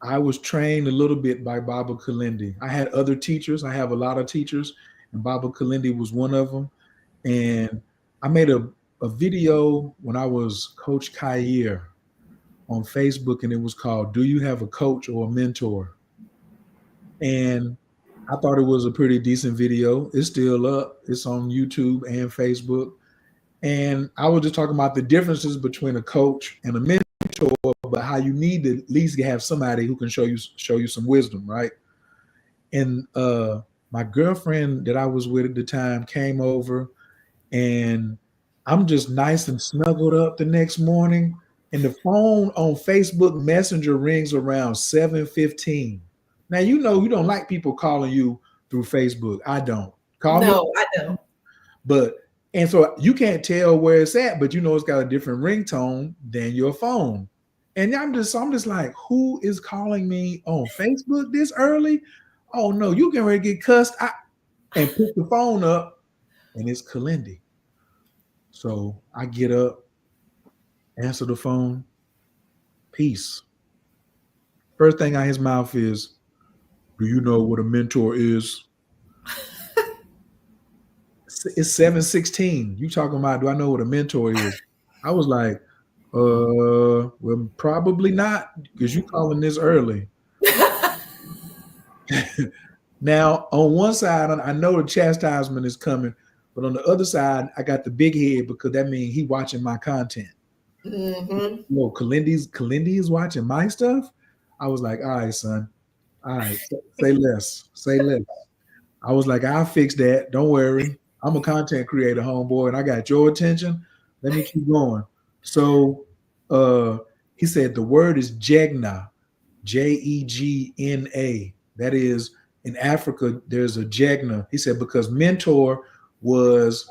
I was trained a little bit by Baba Kalindi. I had other teachers. I have a lot of teachers, and Baba Kalindi was one of them. And I made a video when I was Coach Kyer on Facebook, and it was called "Do You Have a Coach or a Mentor?" And I thought it was a pretty decent video. It's still up. It's on YouTube and Facebook. And I was just talking about the differences between a coach and a mentor, but how you need to at least have somebody who can show you some wisdom, right? And my girlfriend that I was with at the time came over, and I'm just nice and snuggled up the next morning, and the phone on Facebook Messenger rings around 7:15. Now you don't like people calling you through Facebook. I don't. Call me, No, I don't. but and so you can't tell where it's at, but it's got a different ringtone than your phone. And I'm just like, who is calling me on Facebook this early? Oh no, you can ready to get cussed. And pick the phone up, and it's Kalindi. So I get up, answer the phone, peace. First thing out his mouth is, "Do you know what a mentor is?" It's 7:16. You talking about, do I know what a mentor is? I was like, well, probably not, because you calling this early. Now, on one side, I know the chastisement is coming, but on the other side, I got the big head because that means he watching my content. Mm-hmm. Kalindi is watching my stuff. I was like, all right, son. All right, say less. Say less. I was like, I'll fix that. Don't worry. I'm a content creator, homeboy, and I got your attention. Let me keep going. So uh he said the word is Jegna, Jegna. That is, in Africa, there's a Jegna. He said because mentor was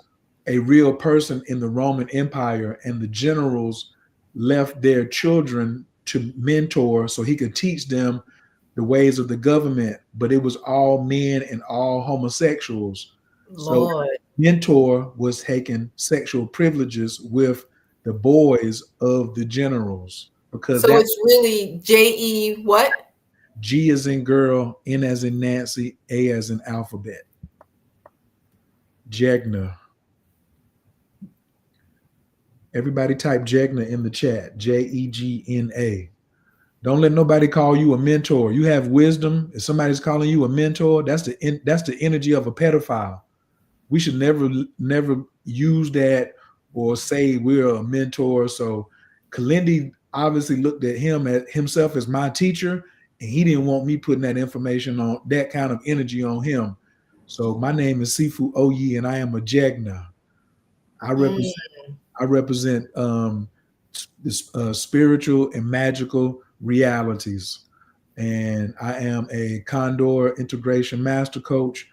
a real person in the Roman Empire, and the generals left their children to mentor so he could teach them the ways of the government, but it was all men and all homosexuals. So Lord. mentor was taking sexual privileges with the boys of the generals, because So that it's really J-E what? G as in girl, N as in Nancy, A as in alphabet. Jegna. Everybody type Jegna in the chat. Jegna. Don't let nobody call you a mentor. You have wisdom. If somebody's calling you a mentor, that's the energy of a pedophile. We should never use that or say we're a mentor. So Kalindi obviously looked at himself as my teacher, and he didn't want me putting that information on that kind of energy on him. So my name is Sifu Oyi, and I am a Jegna. I Mm. represent I represent this, spiritual and magical realities, and I am a Condor integration master coach.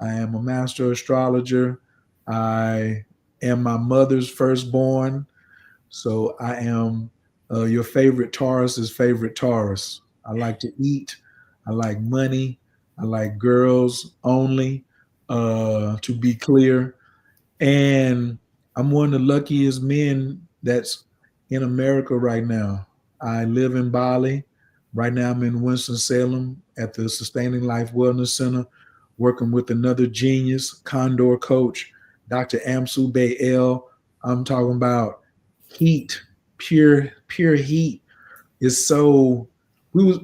I am a master astrologer. I am my mother's firstborn. So I am your favorite Taurus's favorite Taurus. I like to eat. I like money. I like girls only, to be clear. And I'm one of the luckiest men that's in America right now. I live in Bali. Right now, I'm in Winston-Salem at the Sustaining Life Wellness Center, working with another genius, Condor coach, Dr. Amsu Bay L. I'm talking about heat, pure heat. Is so. We was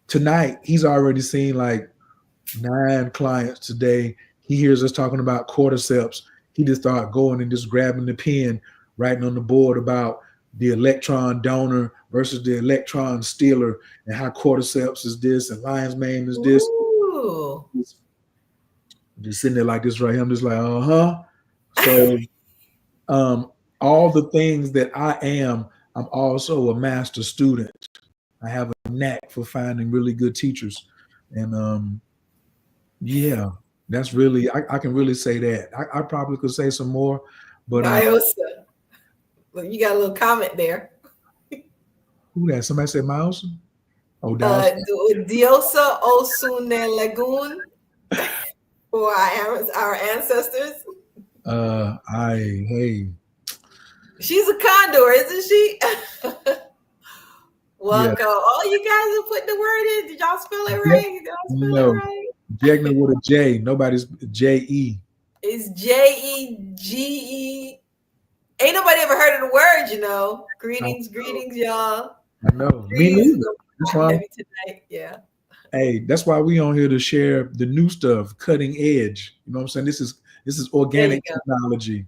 tonight. He's already seen like 9 clients today. He hears us talking about cordyceps. He just started going and just grabbing the pen, writing on the board about the electron donor versus the electron stealer, and how cordyceps is this and lion's mane is this. Ooh. Just sitting there like this right here. I'm just like, uh-huh. So all the things that I am, I'm also a master student. I have a knack for finding really good teachers. And yeah, that's really, I can really say that. I probably could say some more, but Diosa. Well, you got a little comment there. who that? Somebody said Miles? Oh, Dallas. Diosa Osune Lagoon for our ancestors. Hey, She's a condor, isn't she? Yeah. Welcome. Oh, you guys are putting the word in. Did y'all spell it right? Did y'all spell it No. right? Jegna with a J. Nobody's J-E. It's Jegge. Ain't nobody ever heard of the word, you know. Greetings, y'all. I know. Me Greetings is neither. gonna be That's hot and why. heavy tonight. Yeah. Hey, that's why we on here to share the new stuff, cutting edge. You know what I'm saying? This is There you organic go. technology.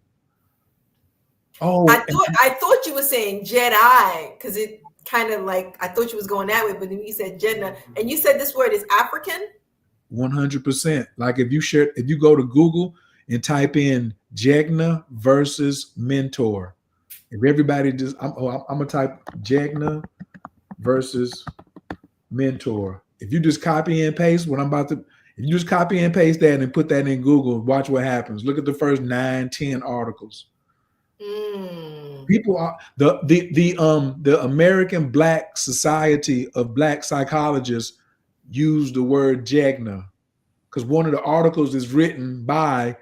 Oh, I thought you were saying Jedi because it kind of like I thought you was going that way, but then you said Jeddah, and you said this word is African. 100%. Like if you go to Google and type in Jegna versus mentor, if everybody just, I'm gonna type Jegna versus mentor. If you just copy and paste what I'm about to, if you just copy and paste that and put that in Google, watch what happens. Look at the first 9-10 articles. People are the American Black Society of Black Psychologists use the word Jegna because one of the articles is written by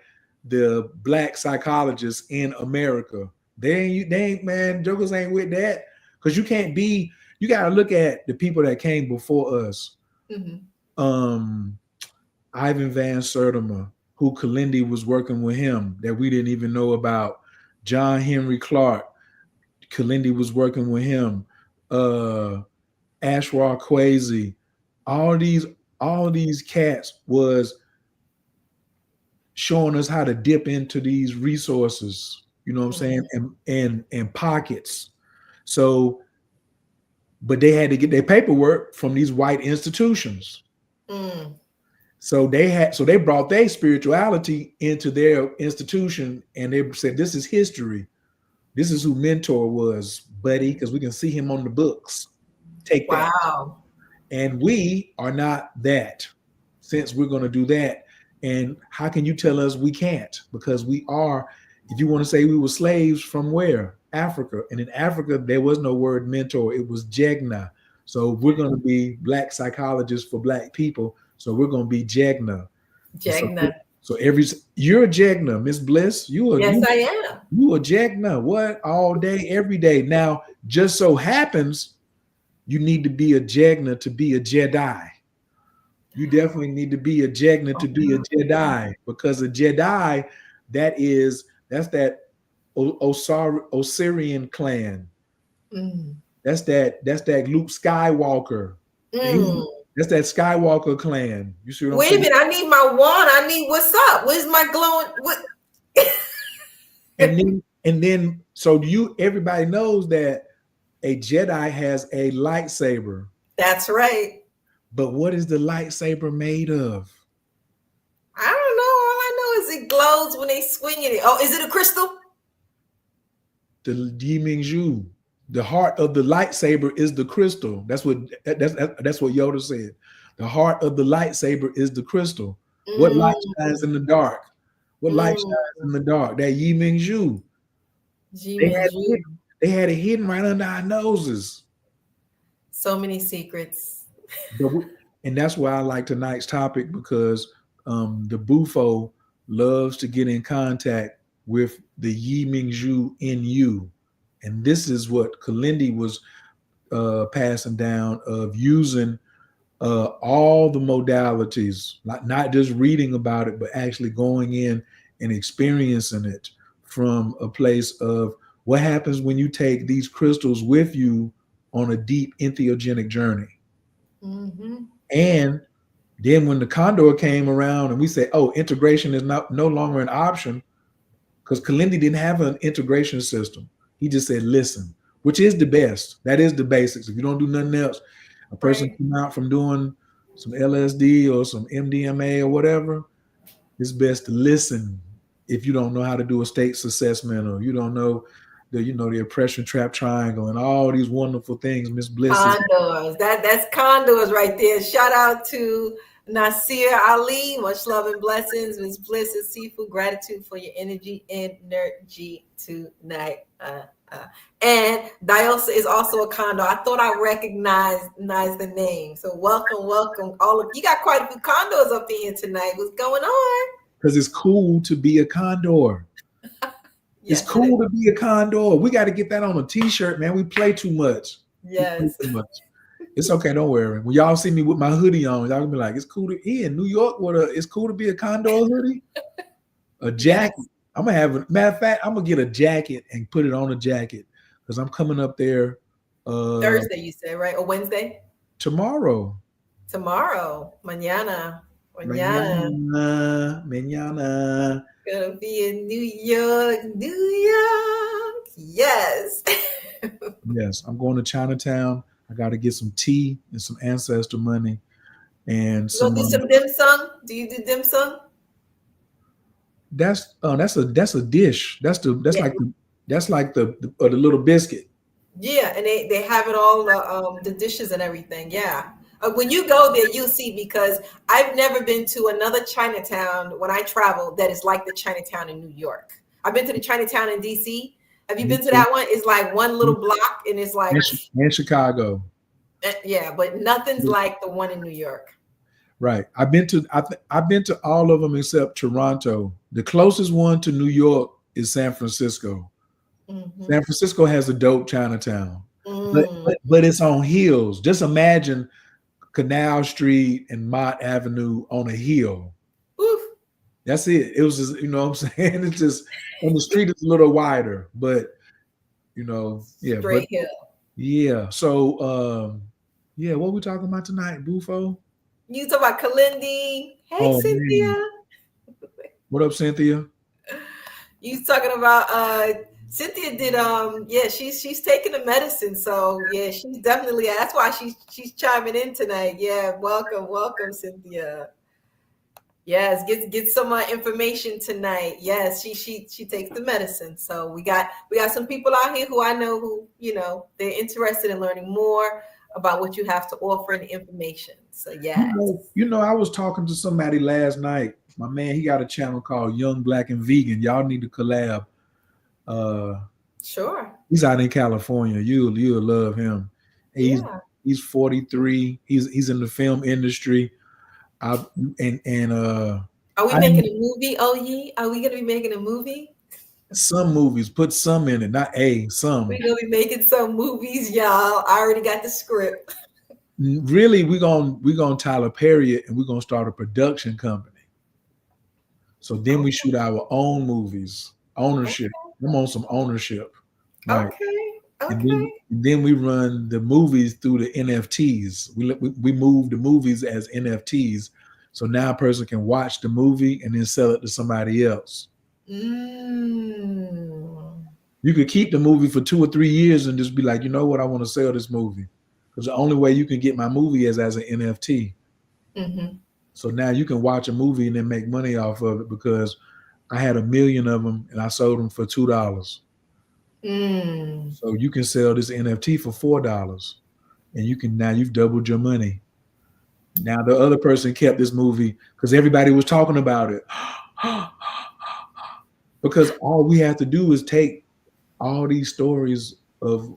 the Black psychologists in America. They ain't man, jokers ain't with that because you got to look at the people that came before us. Ivan Van Sertima, who Kalindi was working with him that we didn't even know about. John Henry Clark, Kalindi was working with him. Ashra Kwesi, all these cats was showing us how to dip into these resources, you know what I'm saying, and pockets. So, but they had to get their paperwork from these white institutions. So they brought their spirituality into their institution, and they said, "This is history. This is who Mentor was, buddy, because we can see him on the books. Take that." Wow. And we are not that. Since we're going to do that, and how can you tell us we can't? Because we are. If you want to say we were slaves from where? Africa. And in Africa, there was no word mentor. It was Jegna. So we're going to be Black psychologists for Black people. So we're going to be Jegna. Jegna. So you're a Jegna, Miss Bliss. Yes, I am. You a Jegna. What? All day, every day. Now, just so happens you need to be a Jegna to be a Jedi. You definitely need to be a Jegna to be a Jedi, because a Jedi, that's that Osirian clan. That's that Luke Skywalker. That's that Skywalker clan. You see what I'm saying? Wait a minute, I need my wand. I need what's up? Where's my glowing? What? and then so everybody knows that a Jedi has a lightsaber. That's right. But what is the lightsaber made of? I don't know. All I know is it glows when they swing it. Oh, is it a crystal? The Yi Ming Zhu. The heart of the lightsaber is the crystal. That's what Yoda said. The heart of the lightsaber is the crystal. What light shines in the dark? What light shines in the dark? That Yi Ming Zhu. They had it hidden right under our noses. So many secrets. And that's why I like tonight's topic, because the Bufo loves to get in contact with the Yi Ming Zhu in you. And this is what Kalindi was passing down, of using all the modalities, not just reading about it, but actually going in and experiencing it from a place of what happens when you take these crystals with you on a deep entheogenic journey. And then when the Condor came around and we said, oh, integration is no longer an option, because Kalindi didn't have an integration system. He just said, listen, which is the best. That is the basics. If you don't do nothing else, a person come out from doing some LSD or some MDMA or whatever, it's best to listen. If you don't know how to do a states assessment, or you don't know the oppression trap triangle and all these wonderful things, Miss Bliss. Condors. That's condors right there. Shout out to Nasir Ali. Much love and blessings. Miss Bliss and Sifu. Gratitude for your energy tonight. And Diosa is also a condor. I thought I recognized the name. So welcome all of you. Got quite a few condors up here tonight. What's going on? Because it's cool to be a condor. Yes, it's cool to be a condor. We got to get that on a t-shirt, man. We play too much. Yes. Too much. It's okay, don't worry. When y'all see me with my hoodie on, y'all gonna be like, it's cool to be in New York with a it's cool to be a Condor hoodie. A Yes. jacket. I'm gonna have a matter of fact, I'm gonna get a jacket and put it on a jacket because I'm coming up there Thursday, you said, right? Or Wednesday? tomorrow. Tomorrow. Mañana. Mañana. Mañana, mañana. Gonna be in New York. New York. Yes. Yes, I'm going to Chinatown. I got to get some tea and some ancestor money and You gonna some. do some dim sum? Do you do dim sum? That's a dish. Yeah. That's like the little biscuit. Yeah, and they have it all the dishes and everything. Yeah. When you go there, you'll see because I've never been to another Chinatown when I travel that is like the Chinatown in New York. I've been to the Chinatown in DC. Have you Me been to too. that one? It's like one little block and it's like, And Chicago. yeah, but nothing's like the one in New York. Right. I've been to all of them except Toronto. The closest one to New York is San Francisco. Mm-hmm. San Francisco has a dope Chinatown, Mm. but it's on hills. Just imagine Canal Street and Mott Avenue on a hill. Oof. That's it. It was just, you know what I'm saying? It's just, and the street is a little wider, but yeah, but Straight hill. yeah. So yeah, what we talking about tonight, Bufo? You talk about Kalindi. Hey, Oh Cynthia. man. What up, Cynthia? You talking about Cynthia did yeah, she's taking the medicine. So yeah, she's definitely that's why she's chiming in tonight. Yeah, welcome, Cynthia. Yes, get some information tonight. Yes, she takes the medicine. So we got some people out here who I know who, they're interested in learning more about what you have to offer and information. So yeah. I was talking to somebody last night. My man, he got a channel called Young Black and Vegan. Y'all need to collab. Sure. He's out in California. You'll love him. He's 43. He's in the film industry. Are we making a movie? Oh, are we gonna be making a movie? Some movies, put some in it, not some. We're gonna be making some movies, y'all. I already got the script. Really, we're gonna Tyler Perry it, and we're gonna start a production company. So then we shoot our own movies. Ownership. Okay. I'm on some ownership. Right? Okay. And then we run the movies through the NFTs. We move the movies as NFTs. So now a person can watch the movie and then sell it to somebody else. Mm. You could keep the movie for 2 or 3 years and just be like, you know what, I want to sell this movie. Because the only way you can get my movie is as an NFT. Mm-hmm. So now you can watch a movie and then make money off of it because I had 1 million of them and I sold them for $2. So you can sell this NFT for $4 and you've doubled your money. Now the other person kept this movie because everybody was talking about it. Because all we have to do is take all these stories of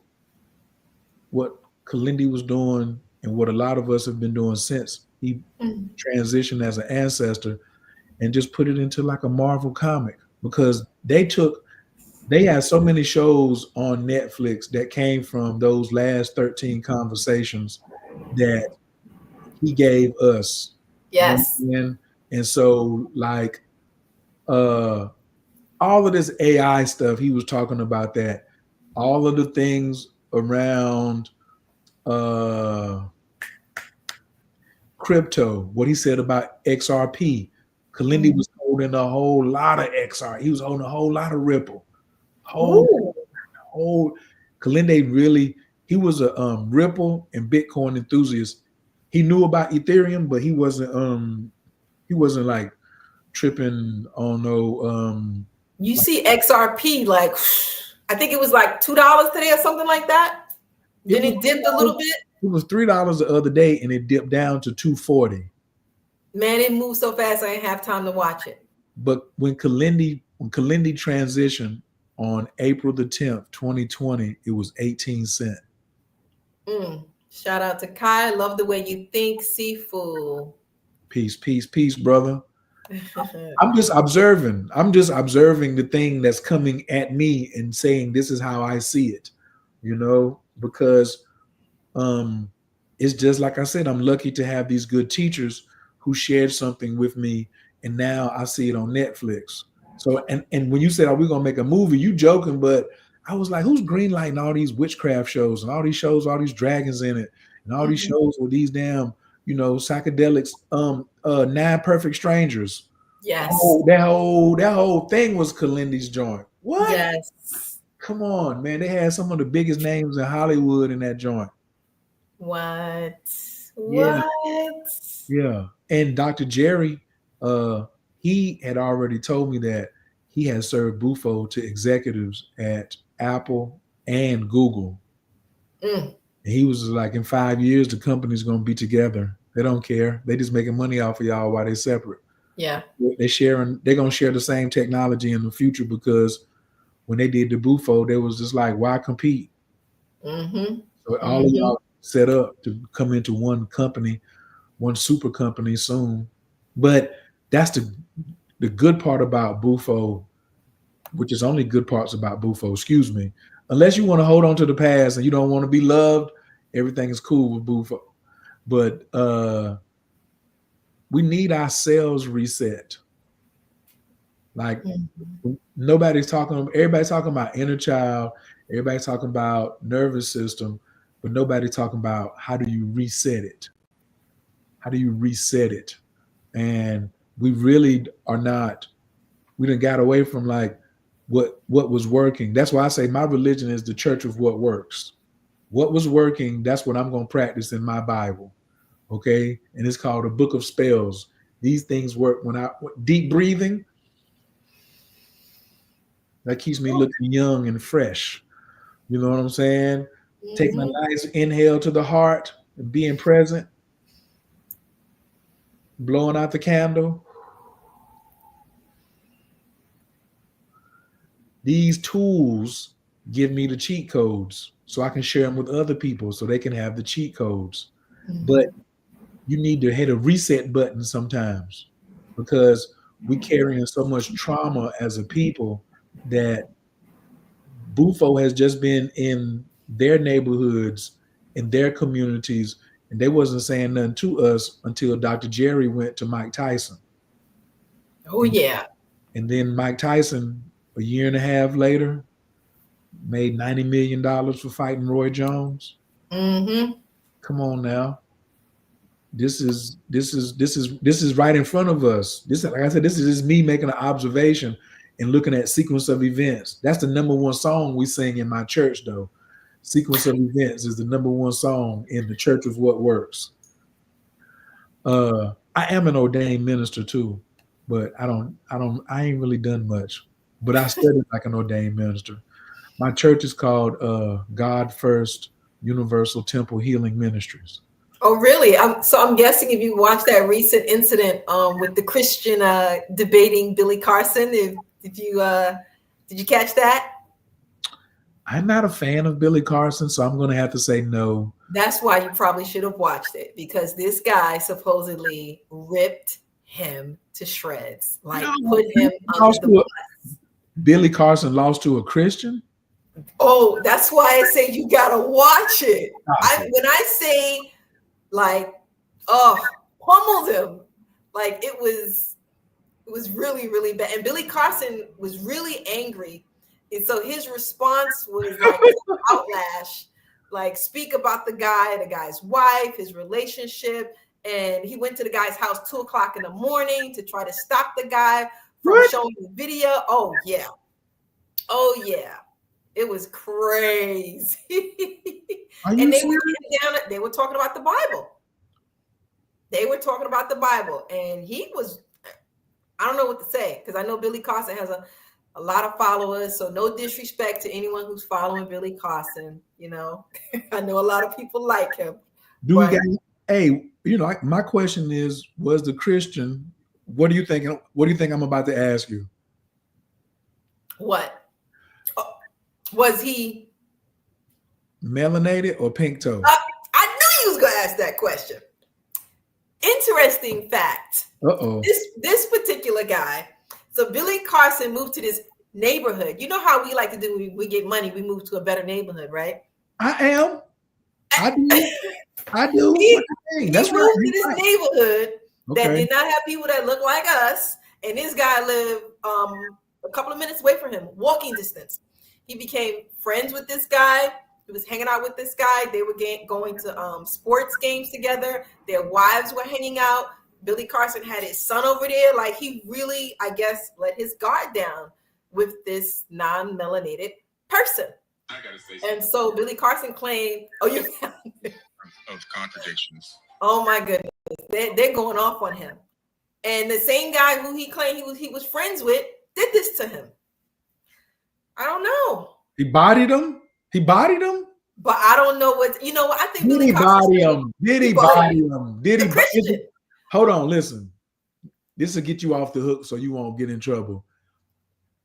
what Kalindi was doing and what a lot of us have been doing since he transitioned as an ancestor and just put it into like a Marvel comic because they had so many shows on Netflix that came from those last 13 conversations that he gave us. Yes. And so like all of this AI stuff, he was talking about that. All of the things around crypto, what he said about XRP. Kalindi was holding a whole lot of XR. He was holding a whole lot of Ripple. Kalindi really, he was a Ripple and Bitcoin enthusiast. He knew about Ethereum, but he wasn't like tripping on no you see XRP like I think it was like $2 today or something like that. Then it dipped a little bit. It was $3 the other day and it dipped down to $2.40. Man, it moved so fast I didn't have time to watch it. But when Kalindi transitioned on April the 10th, 2020, it was 18 cents. Shout out to Kai. Love the way you think, Sifu. Peace, brother. I'm just observing. The thing that's coming at me and saying this is how I see it, because it's just like I said, I'm lucky to have these good teachers who shared something with me, and now I see it on Netflix. So, and when you said, "Are we gonna make a movie?" You joking, but I was like, "Who's greenlighting all these witchcraft shows and all these shows, all these dragons in it, and all these shows with these damn, psychedelics? Nine Perfect Strangers. Yes. Oh, that whole thing was Kalindi's joint. What? Yes. Come on, man! They had some of the biggest names in Hollywood in that joint. What? Yeah, What? yeah. And Dr. Jerry, uh, he had already told me that he had served Bufo to executives at Apple and Google. Mm, And he was like, in 5 years, the company's gonna be together. They don't care. They just making money off of y'all while they're separate. yeah. They're gonna share the same technology in the future, because when they did the Bufo, they was just like, why compete? Mm-hmm. So all of Mm-hmm. y'all set up to come into one company, one super company soon. But that's the good part about Bufo, which is only good parts about Bufo, excuse me. Unless you want to hold on to the past and you don't want to be loved, everything is cool with Bufo. But we need our cells reset. Like, everybody's talking about inner child, everybody's talking about nervous system, but nobody talking about how do you reset it? How do you reset it? And we really are not, we done got away from like what was working. That's why I say my religion is the church of what works. What was working, that's what I'm going to practice in my Bible. Okay? And it's called a book of spells. These things work when deep breathing, that keeps me looking young and fresh. You know what I'm saying? Taking a Mm-hmm. nice inhale to the heart and being present, blowing out the candle. These tools give me the cheat codes so I can share them with other people so they can have the cheat codes. But Mm-hmm. you need to hit a reset button sometimes, because we carrying so much trauma as a people that Bufo has just been in their neighborhoods, in their communities, and they wasn't saying nothing to us until Dr. Jerry went to Mike Tyson. Oh And, yeah. and then Mike Tyson, a year and a half later, made $90 million for fighting Roy Jones. Mm-hmm. Come on now. This is right in front of us. This, like I said, this is just me making an observation and looking at sequence of events. That's the number one song we sing in my church, though. Sequence of events is the number one song in the church of what works. I am an ordained minister too, but I ain't really done much. But I studied like an ordained minister. My church is called God First Universal Temple Healing Ministries. Oh really? So I'm guessing if you watched that recent incident with the Christian debating Billy Carson, if you did you catch that? I'm not a fan of Billy Carson, so I'm going to have to say no. That's why you probably should have watched it, because this guy supposedly ripped him to shreds, like No, put him under the bus. Billy Carson lost to a Christian. Oh, that's why I say you gotta watch it. Stop it. When I say like, oh, pummeled him, like it was really, really bad. And Billy Carson was really angry. And so his response was like outlash, like speak about the guy's wife, his relationship. And he went to the guy's house 2 o'clock in the morning to try to stop the guy from What? showing the video. Oh yeah. Oh yeah. It was crazy. Are And you they were serious? getting down, they were talking about the Bible. They were talking about the Bible. And he was, I don't know what to say, because I know Billy Carson has a lot of followers. So no disrespect to anyone who's following Billy Carson. I know a lot of people like him, Do we but got? Hey, my question is: was the Christian? What do you think? What do you think I'm about to ask you? what was he? Melanated or pink toe? I knew you was gonna ask that question. Interesting fact. Uh-oh. This particular guy. So Billy Carson moved to this neighborhood. You know how we like to do when we get money, we move to a better neighborhood, right? I am. I do. I do. He, What you think? he That's right. moved to this neighborhood that Okay. did not have people that look like us, and this guy lived a couple of minutes away from him, walking distance. He became friends with this guy. He was hanging out with this guy. They were going to sports games together. Their wives were hanging out. Billy Carson had his son over there. Like, he really, I guess, let his guard down with this non-melanated person. I gotta say something. And so Billy Carson claimed, Of contradictions. oh my goodness, they're going off on him. And the same guy who he claimed he was friends with did this to him. I don't know. He bodied him. He bodied him. But I don't know what, you know what, I think Did Billy he Carson body him? Did he body him? Did he? Christian. Hold on, listen. This will get you off the hook so you won't get in trouble.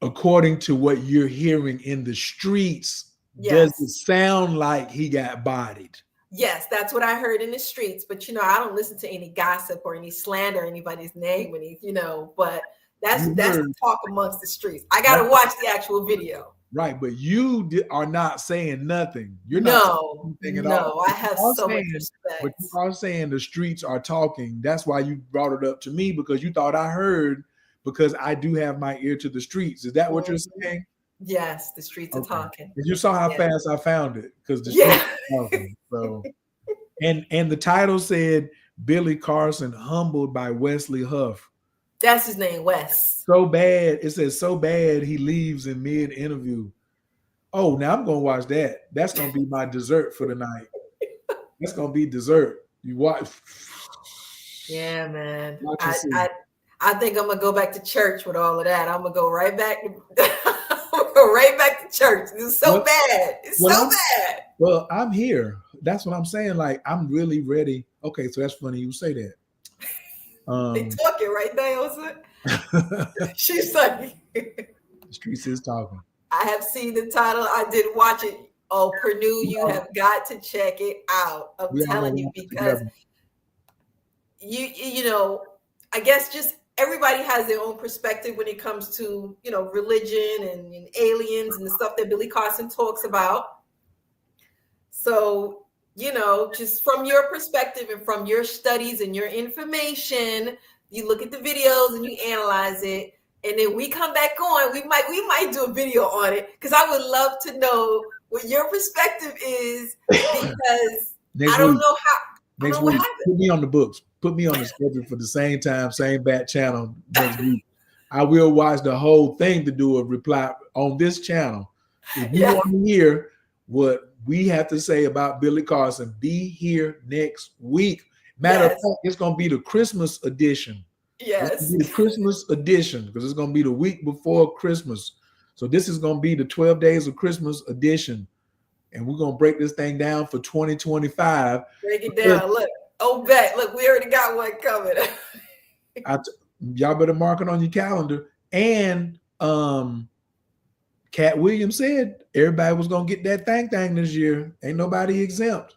According to what you're hearing in the streets, Yes. does it sound like he got bodied? Yes, that's what I heard in the streets. But, you know, I don't listen to any gossip or any slander anybody's name when he, you know, but that's the talk amongst the streets. I got to watch the actual video. Right, but you are not saying nothing. You're not saying anything at all. I have so much respect. But you are saying the streets are talking. That's why you brought it up to me, because you thought I heard, because I do have my ear to the streets. Is that what you're saying? Yes, the streets are talking. And you saw how fast I found it, because the streets are talking. So, and the title said Billy Carson humbled by Wesley Huff. That's his name, Wes. So bad. It says so bad he leaves in mid-interview. Oh, now I'm going to watch that. That's going to be my dessert for the night. That's going to be dessert. You watch. Yeah, man. I think I'm going to go back to church with all of that. I'm going to go right back to church. It's so bad. It's so bad. Well, I'm here. That's what I'm saying. Like, I'm really ready. Okay, so that's funny you say that. They talking right now, she's like, the streets is talking. I have seen the title. I did watch it. Oh, Purdue, you have got to check it out. I'm telling you, because you know, I guess just everybody has their own perspective when it comes to, you know, religion and aliens and the stuff that Billy Carson talks about. So, you know, just from your perspective and from your studies and your information, you look at the videos and you analyze it, and then we come back on. We might do a video on it, because I would love to know what your perspective is, because I don't know how. Next week, put me on the books. Put me on the schedule for the same time, same bat channel next week. I will watch the whole thing to do a reply on this channel. If you want to hear what we have to say about Billy Carson, be here next week. Matter of fact, it's going to be the Christmas edition. Yes. It's going to be the Christmas edition, because it's going to be the week before Christmas. So this is going to be the 12 Days of Christmas edition. And we're going to break this thing down for 2025. Break it down. Look, look, we already got one coming. Y'all better mark it on your calendar. And Cat Williams said everybody was going to get that thing this year. Ain't nobody exempt.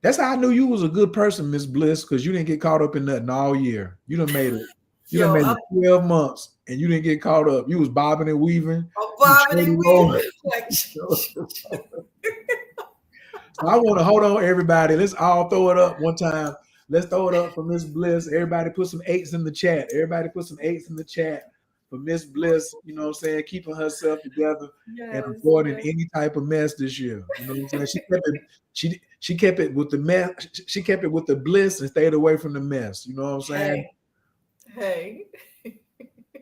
That's how I knew you was a good person, Miss Bliss, because you didn't get caught up in nothing all year. You done made it. You done made it 12 months, and you didn't get caught up. You was bobbing and weaving. I'm bobbing and weaving. So I want to hold on, everybody. Let's all throw it up one time. Let's throw it up for Miss Bliss. Everybody put some 8s in the chat. Everybody put some 8s in the chat for Miss Bliss, you know what I'm saying, keeping herself together and avoiding any type of mess this year. You know what I'm saying? She kept it with the mess. She kept it with the bliss and stayed away from the mess. You know what I'm saying? Hey.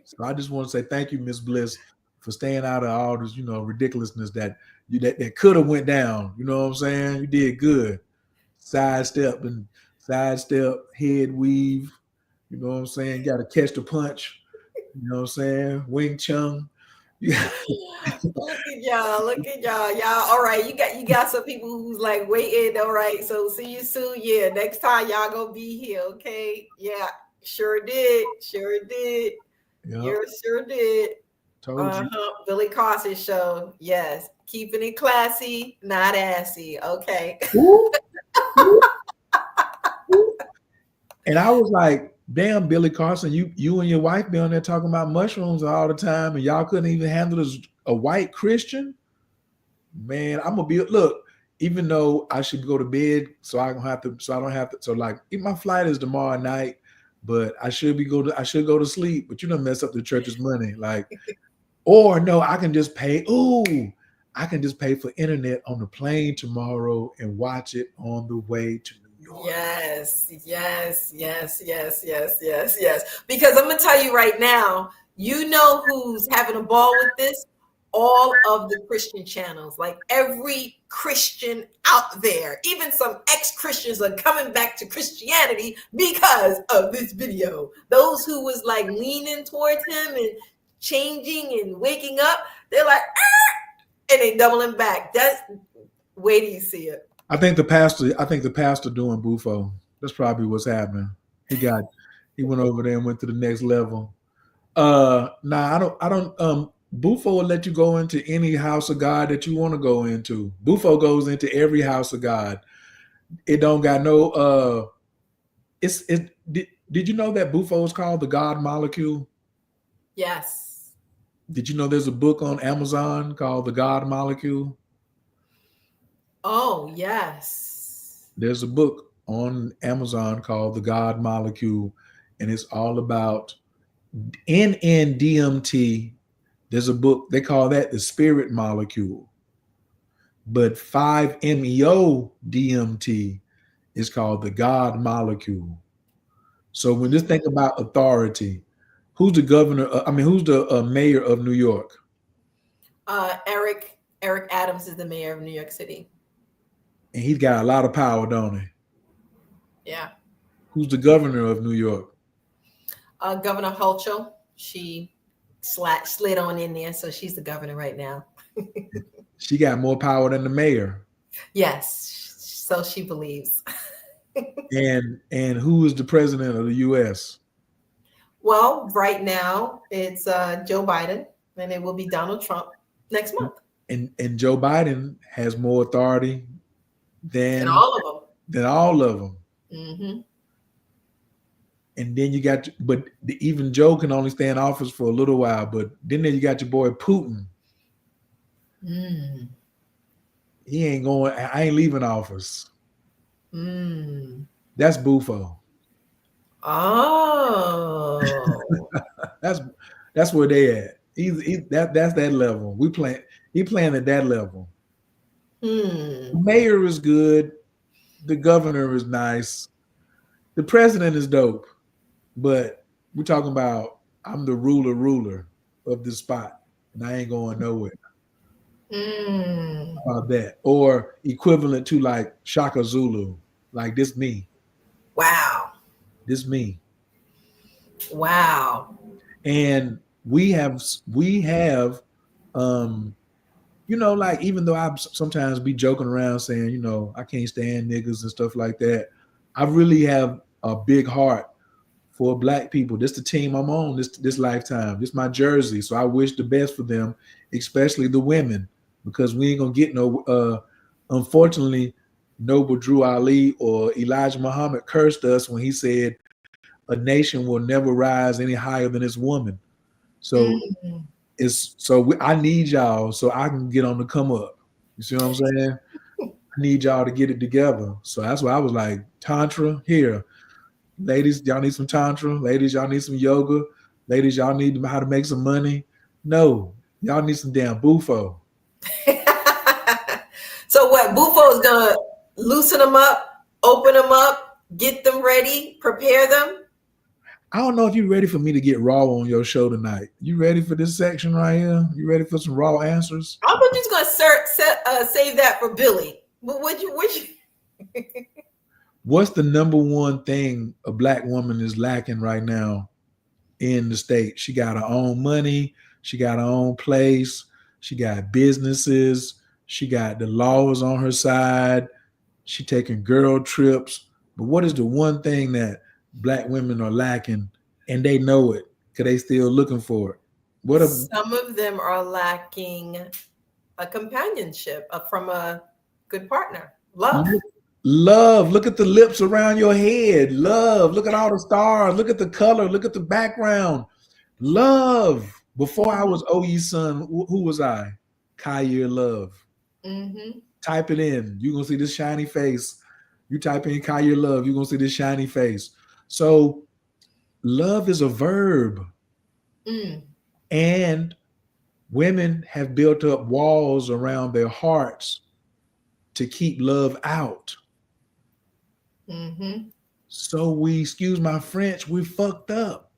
So I just want to say thank you, Miss Bliss, for staying out of all this, you know, ridiculousness that could have went down. You know what I'm saying? You did good. Sidestep, head weave. You know what I'm saying? Got to catch the punch. You know what I'm saying? Wing Chun. Yeah. Look at y'all. Y'all, all right. You got some people who's like waiting. All right. So see you soon. Yeah. Next time y'all gonna be here. Okay. Yeah. Sure did. Yep. Sure did. Told you. Billy Carson show. Yes. Keeping it classy, not assy. Okay. Ooh. And I was like, damn, Billy Carson, you and your wife be on there talking about mushrooms all the time, and y'all couldn't even handle a white Christian. Man, I'm gonna be look. even though I should go to bed, so I don't have to. So like, if my flight is tomorrow night, but I should go to sleep. But you don't mess up the church's money, like, or no, I can just pay. Ooh, I can just pay for internet on the plane tomorrow and watch it on the way to New York. Yes. Because I'm gonna tell you right now, you know who's having a ball with this? All of the Christian channels, like every Christian out there, even some ex-Christians are coming back to Christianity because of this video. Those who was like leaning towards him and changing and waking up, they're like, and they doubling back. That's, wait till you see it. I think the pastor doing Bufo. That's probably what's happening. He went over there and went to the next level. I don't Bufo will let you go into any house of God that you want to go into. Bufo goes into every house of God. It don't got no did you know that Bufo is called the God molecule? Yes. Did you know there's a book on Amazon called The God Molecule? Oh, yes. There's a book on Amazon called The God Molecule, and it's all about NN-DMT. There's a book, they call that the spirit molecule. But 5-MeO-DMT is called the God molecule. So when you think about authority, who's the governor? Who's the mayor of New York? Eric Adams is the mayor of New York City. And he's got a lot of power, don't he? Yeah. Who's the governor of New York? Governor Hochul. She slid on in there, so she's the governor right now. She got more power than the mayor. Yes, so she believes. And who is the president of the U.S.? Well, right now it's Joe Biden, and it will be Donald Trump next month. And Joe Biden has more authority than all of them. Mm-hmm. And then you got, even Joe can only stay in office for a little while. But then you got your boy Putin. Mm. He ain't going. I ain't leaving office. Mm. That's Bufo. Oh, that's where they at. That's that level. He playing at that level. The mayor is good. The governor is nice. The president is dope. But we're talking about I'm the ruler of this spot, and I ain't going nowhere. How about that? Or equivalent to like Shaka Zulu, like this me. Wow. This me. Wow. And we have like, even though I sometimes be joking around saying, I can't stand niggas and stuff like that, I really have a big heart for Black people. This the team I'm on this lifetime. This my jersey. So I wish the best for them, especially the women, because we ain't gonna get no unfortunately, Noble Drew Ali or Elijah Muhammad cursed us when he said a nation will never rise any higher than its woman. So I need y'all so I can get on the come up. You see what I'm saying? I need y'all to get it together. So that's why I was like, Tantra here. Ladies, y'all need some Tantra. Ladies, y'all need some yoga. Ladies, y'all need to know how to make some money. No, y'all need some damn Bufo. So what? Bufo is going to loosen them up, open them up, get them ready, prepare them? I don't know if you're ready for me to get raw on your show tonight. You ready for this section right here? You ready for some raw answers? I thought you was going to save that for Billy. But would you? What's the number one thing a Black woman is lacking right now in the state? She got her own money. She got her own place. She got businesses. She got the laws on her side. She taking girl trips. But what is the one thing that Black women are lacking, and they know it because they still looking for it? Some of them are lacking a companionship from a good partner. Love. Look at the lips around your head. Love. Look at all the stars. Look at the color. Look at the background. Love. Before I was OE son, who was I? Kyrie Love. Mm-hmm. Type it in. You're gonna see this shiny face. You type in Kaya love, you're gonna see this shiny face. So love is a verb. And women have built up walls around their hearts to keep love out. So we, excuse my French, we fucked up.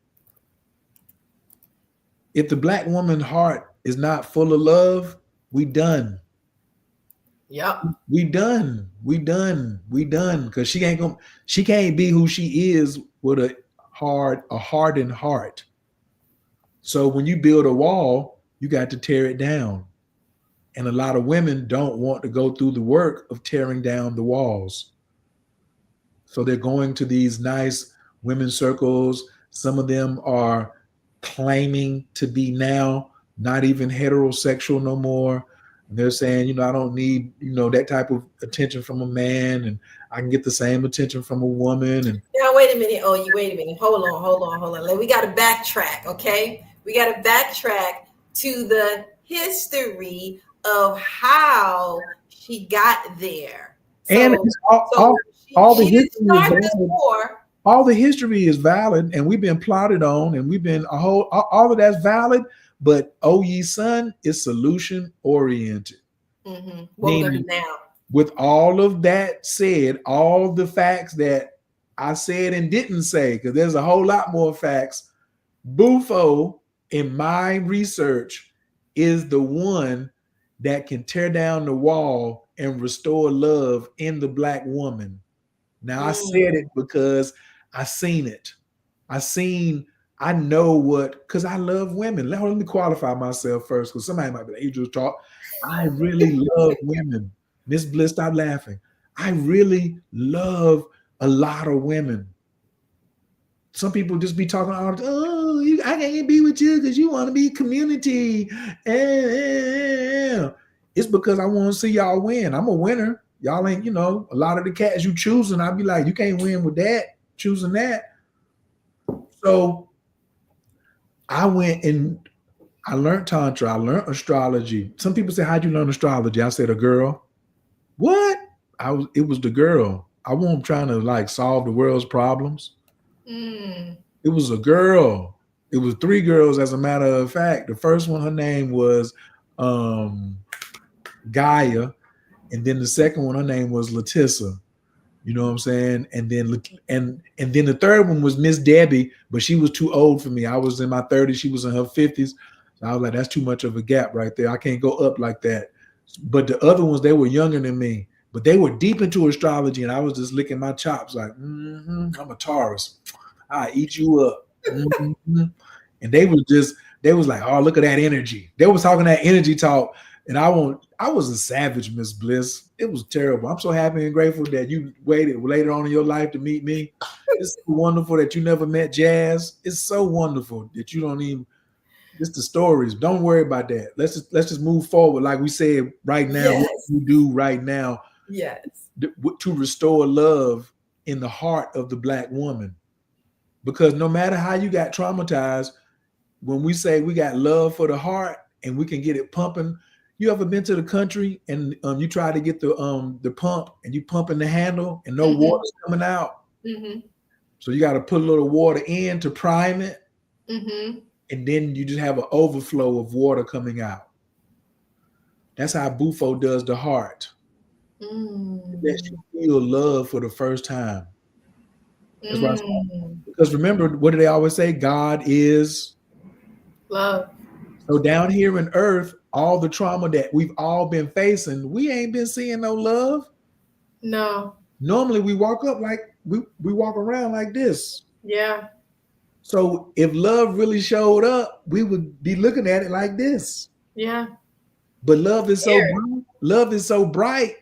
If the Black woman's heart is not full of love, we done. Yep. We done. Because she can't be who she is with a hardened heart. So when you build a wall, you got to tear it down. And a lot of women don't want to go through the work of tearing down the walls. So they're going to these nice women's circles. Some of them are claiming to be now not even heterosexual no more. And they're saying, I don't need, that type of attention from a man, and I can get the same attention from a woman. And now, wait a minute. Oh, wait a minute. Hold on. We got to backtrack, okay? We got to backtrack to the history of how she got there. And all the history is valid, and we've been plotted on, and we've been all of that's valid. But oh ye son is solution oriented. What we're gonna do now? With all of that said, all the facts that I said and didn't say, because there's a whole lot more facts. Bufo, in my research, is the one that can tear down the wall and restore love in the Black woman. Now, I said it because I seen it. I know what, because I love women. Let me qualify myself first, because somebody might be like, Adriel's talk. I really love women. Miss Bliss, stop laughing. I really love a lot of women. Some people just be talking all the time, I can't be with you because you want to be community. It's because I want to see y'all win. I'm a winner. Y'all ain't, a lot of the cats you choosing, I'd be like, you can't win with that, choosing that. So I went and I learned Tantra. I learned astrology. Some people say, how'd you learn astrology? I said, a girl. What? It was the girl. I wasn't trying to solve the world's problems. It was a girl. It was 3 girls, as a matter of fact. The first one, her name was Gaia. And then the second one, her name was Letissa. You know what I'm saying? And then and then the third one was Miss Debbie, but she was too old for me. I was in my 30s. She was in her 50s. So I was like, that's too much of a gap right there. I can't go up like that. But the other ones, they were younger than me. But they were deep into astrology, and I was just licking my chops like, I'm a Taurus. I eat you up. And they was like, oh, look at that energy. They was talking that energy talk. And I was a savage, Miss Bliss. It was terrible. I'm so happy and grateful that you waited later on in your life to meet me. It's so wonderful that you never met Jazz. It's so wonderful that you don't even, just the stories. Don't worry about that. Let's just move forward. Like we said right now, yes. What you do right now. Yes. To restore love in the heart of the Black woman. Because no matter how you got traumatized, when we say we got love for the heart and we can get it pumping. You ever been to the country and you try to get the pump and you pumping the handle and no water's coming out? So you got to put a little water in to prime it. And then you just have an overflow of water coming out. That's how Bufo does the heart. That you feel love for the first time. That's why because remember, what do they always say? God is love. So down here in earth, all the trauma that we've all been facing, we ain't been seeing no love. No. Normally we walk up like we walk around like this. Yeah. So if love really showed up, we would be looking at it like this. Yeah. But love is so bright,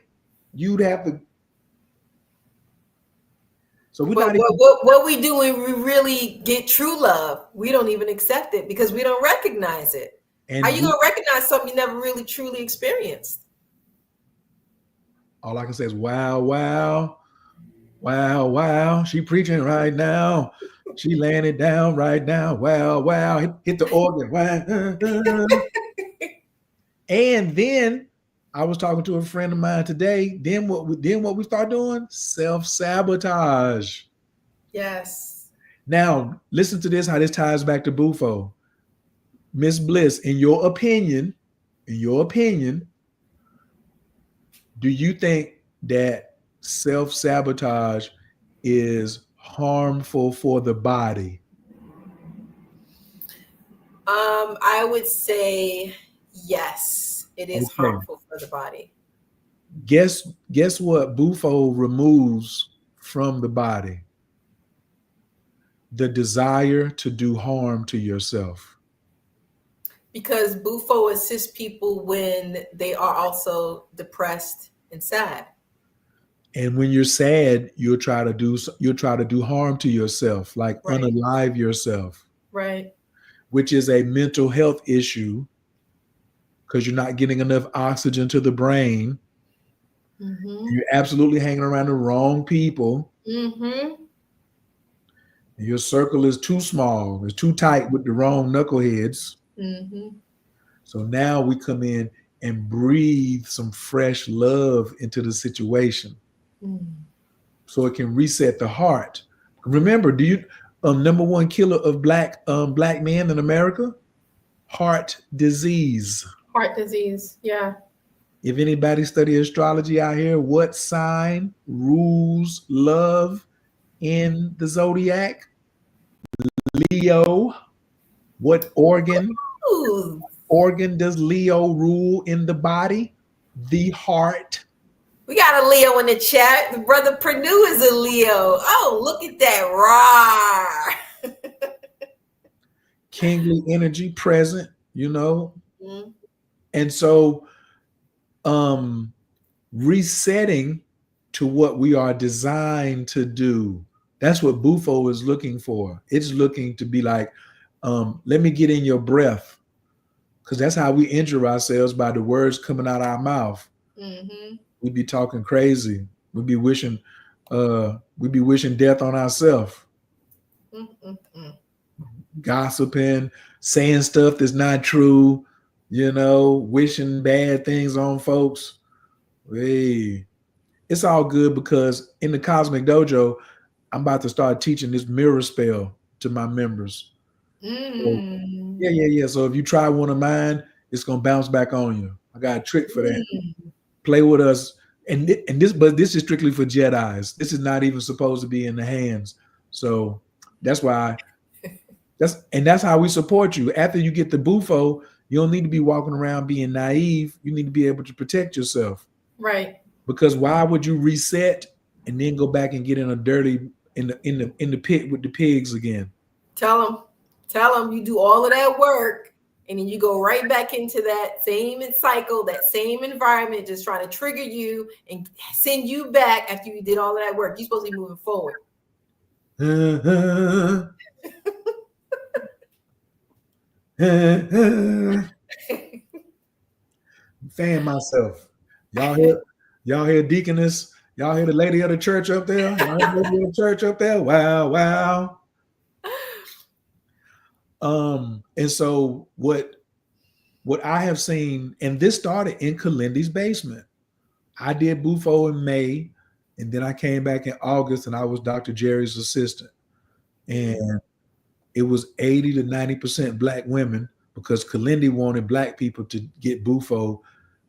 you'd have to. So what we do when we really get true love, we don't even accept it because we don't recognize it. And how you gonna recognize something you never really truly experienced? All I can say is wow, wow, wow, wow. She preaching right now. She laying it down right now. Wow, wow. Hit the organ. Wow. And then I was talking to a friend of mine today. Then what we start doing? Self-sabotage. Yes. Now, listen to this, how this ties back to Bufo. Miss Bliss, in your opinion, do you think that self-sabotage is harmful for the body? I would say yes, it is Okay. harmful for the body. Guess what Bufo removes from the body? The desire to do harm to yourself. Because Bufo assists people when they are also depressed and sad. And when you're sad, you'll try to do harm to yourself, like Right. unalive yourself. Right. Which is a mental health issue because you're not getting enough oxygen to the brain. Mm-hmm. You're absolutely hanging around the wrong people. Mm-hmm. Your circle is too small. It's too tight with the wrong knuckleheads. Mm-hmm. So now we come in and breathe some fresh love into the situation, so it can reset the heart. Remember, do you number one killer of black men in America? Heart disease. Heart disease. Yeah. If anybody study astrology out here, what sign rules love in the zodiac? Leo. What organ? Ooh. Organ does Leo rule in the body? The heart. We got a Leo in the chat. Brother Purdue is a Leo. Oh, look at that. Rawr. Kingly energy present, Mm-hmm. And so resetting to what we are designed to do. That's what Bufo is looking for. It's looking to be like, let me get in your breath. Because that's how we injure ourselves, by the words coming out of our mouth. Mm-hmm. We'd be talking crazy. We'd be wishing death on ourselves. Mm-hmm. Gossiping, saying stuff that's not true, wishing bad things on folks. Hey, it's all good, because in the Cosmic Dojo, I'm about to start teaching this mirror spell to my members. Yeah. So if you try one of mine, it's gonna bounce back on you. I got a trick for that. Play with us, but this is strictly for Jedis. This is not even supposed to be in the hands. So that's why. That's how we support you. After you get the Bufo, you don't need to be walking around being naive. You need to be able to protect yourself. Right. Because why would you reset and then go back and get in the pit with the pigs again? Tell them you do all of that work, and then you go right back into that same cycle, that same environment, just trying to trigger you and send you back after you did all of that work. You're supposed to be moving forward. Fan myself. Y'all hear Deaconess? Y'all hear the lady of the church up there? Y'all hear the lady of the church up there? Wow. And so what I have seen, and this started in Kalindi's basement. I did Bufo in May, and then I came back in August, and I was Dr. Jerry's assistant. And it was 80 to 90% black women, because Kalindi wanted black people to get Bufo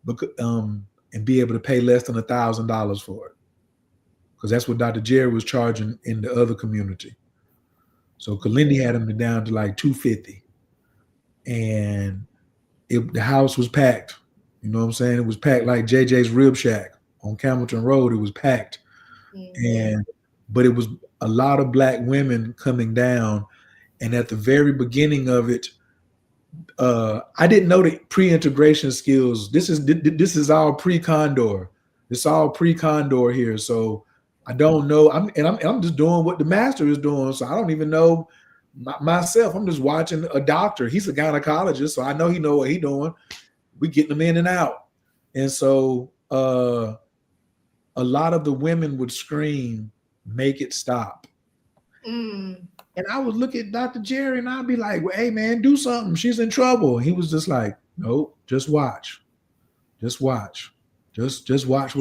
and be able to pay less than $1,000 for it, because that's what Dr. Jerry was charging in the other community. So Kalindi had him down to like $250, and the house was packed. You know what I'm saying? It was packed like JJ's Rib Shack on Campbellton Road. It was packed, but it was a lot of black women coming down. And at the very beginning of it, I didn't know the pre-integration skills. This is all pre-Condor. It's all pre-Condor here. So I don't know. I'm just doing what the master is doing. So I don't even know myself. I'm just watching a doctor. He's a gynecologist, so I know he know what he's doing. We getting them in and out. And so a lot of the women would scream, "Make it stop." And I would look at Dr. Jerry and I'd be like, well, hey man, do something. She's in trouble. He was just like, nope, just watch. Just watch. Just watch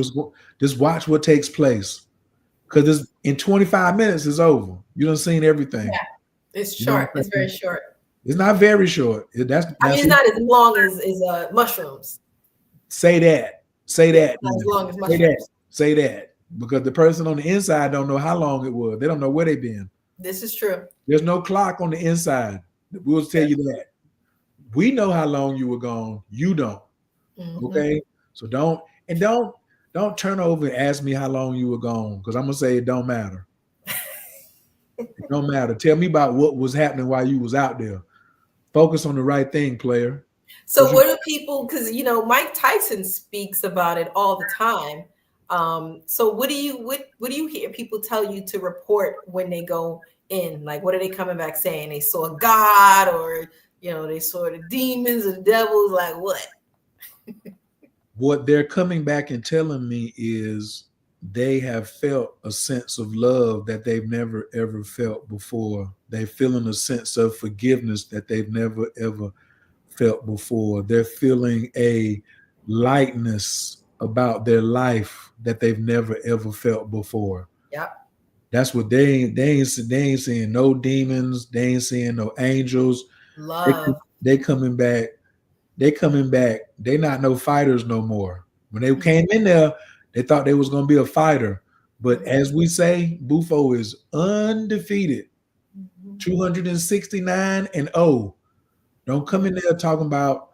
just watch what takes place. Because in 25 minutes it's over. You done seen everything. Yeah, it's You know short. It's very short. It's not very short. That's I mean, it's not as long as mushrooms. Say that. Say that. Not as long as Say mushrooms. that. Say that. Because the person on the inside don't know how long it was. They don't know where they've been. This is true. There's no clock on the inside. We'll tell you that. We know how long you were gone. You don't. Mm-hmm. Okay. So don't turn over and ask me how long you were gone, because I'm gonna say it don't matter. It don't matter. Tell me about what was happening while you was out there. Focus on the right thing, player. So what do people, because Mike Tyson speaks about it all the time. So what do you hear people tell you to report when they go in? Like, what are they coming back saying? They saw God, or they saw the demons or the devils? Like what? What they're coming back and telling me is they have felt a sense of love that they've never ever felt before. They're feeling a sense of forgiveness that they've never ever felt before. They're feeling a lightness about their life that they've never ever felt before. Yep. That's what they ain't seeing no demons. They ain't seeing no angels. Love. They coming back. They not no fighters no more. When they came in there, they thought they was gonna be a fighter. But as we say, Bufo is undefeated. 269-0. Don't come in there talking about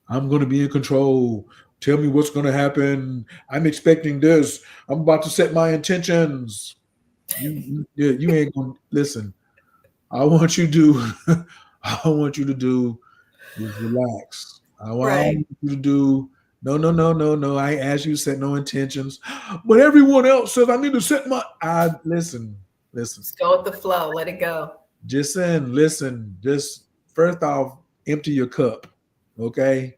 I'm gonna be in control. Tell me what's gonna happen. I'm expecting this. I'm about to set my intentions. You ain't gonna listen. I want you to do is relax. I want you to do no. I ain't asked you to set no intentions, but everyone else says I need to set my. Listen. Just go with the flow. Let it go. Just listen. Just first off, empty your cup, okay?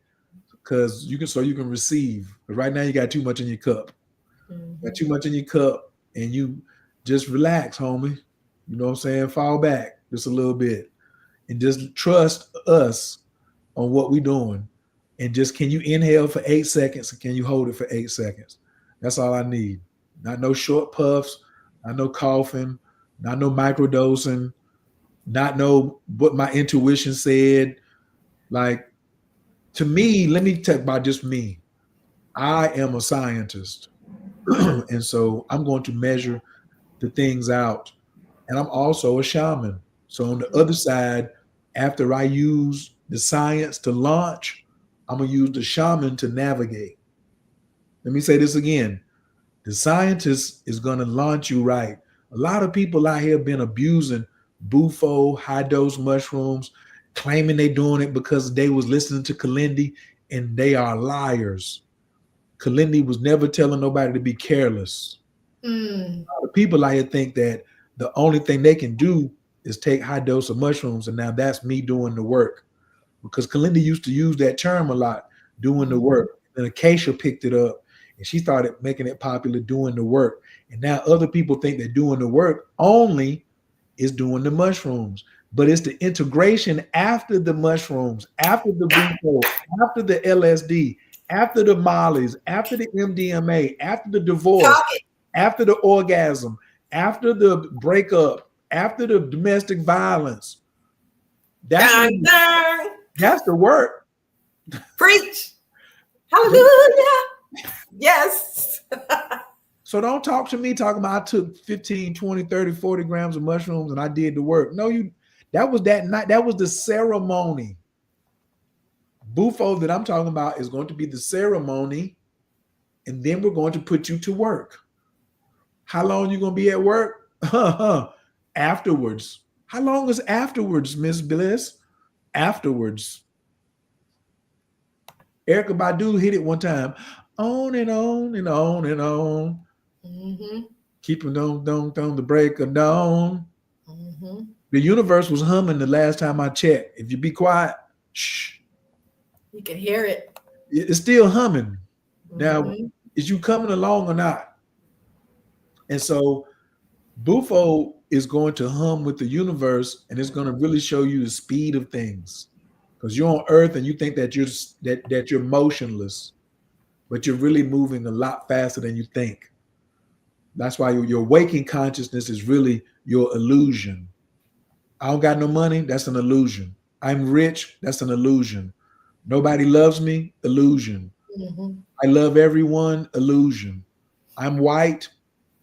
Because you can receive. But right now you got too much in your cup. Got too much in your cup, and you just relax, homie. You know what I'm saying? Fall back just a little bit, and just trust us on what we're doing. And just, can you inhale for 8 seconds, and can you hold it for 8 seconds? That's all I need. Not no short puffs, not no coughing, not no microdosing, not know what my intuition said. Like, to me, let me talk about just me. I am a scientist. And so I'm going to measure the things out. And I'm also a shaman. So on the other side, after I use the science to launch, I'm going to use the shaman to navigate. Let me say this again. The scientist is going to launch you right. A lot of people out here have been abusing Bufo, high-dose mushrooms, claiming they doing it because they was listening to Kalindi, and they are liars. Kalindi was never telling nobody to be careless. A lot of people out here think that the only thing they can do is take high dose of mushrooms, and now that's me doing the work. Because Kalindi used to use that term a lot, doing the work. And Acacia picked it up, and she started making it popular, doing the work. And now other people think that doing the work only is doing the mushrooms. But it's the integration after the mushrooms, after the Bufo, after the LSD, after the mollies, after the MDMA, after the divorce, after the orgasm, after the breakup, after the domestic violence. That's the work. Preach. Hallelujah. Yes. So don't talk to me talking about I took 15, 20, 30, 40 grams of mushrooms and I did the work. No, that was that night. That was the ceremony. Bufo that I'm talking about is going to be the ceremony, and then we're going to put you to work. How long you going to be at work? Afterwards. How long is afterwards, Miss Bliss? Afterwards. Erykah Badu hit it one time. On and on and on and on. Keeping on the break of dawn. The universe was humming the last time I checked. If you be quiet, shh. You can hear it. It's still humming. Now, is you coming along or not? And so Bufo is going to hum with the universe, and it's going to really show you the speed of things. Because you're on Earth and you think that you're motionless. but you're really moving a lot faster than you think. That's why your waking consciousness is really your illusion. I don't got no money, that's an illusion. I'm rich, that's an illusion. Nobody loves me, illusion. Mm-hmm. I love everyone, illusion. I'm white,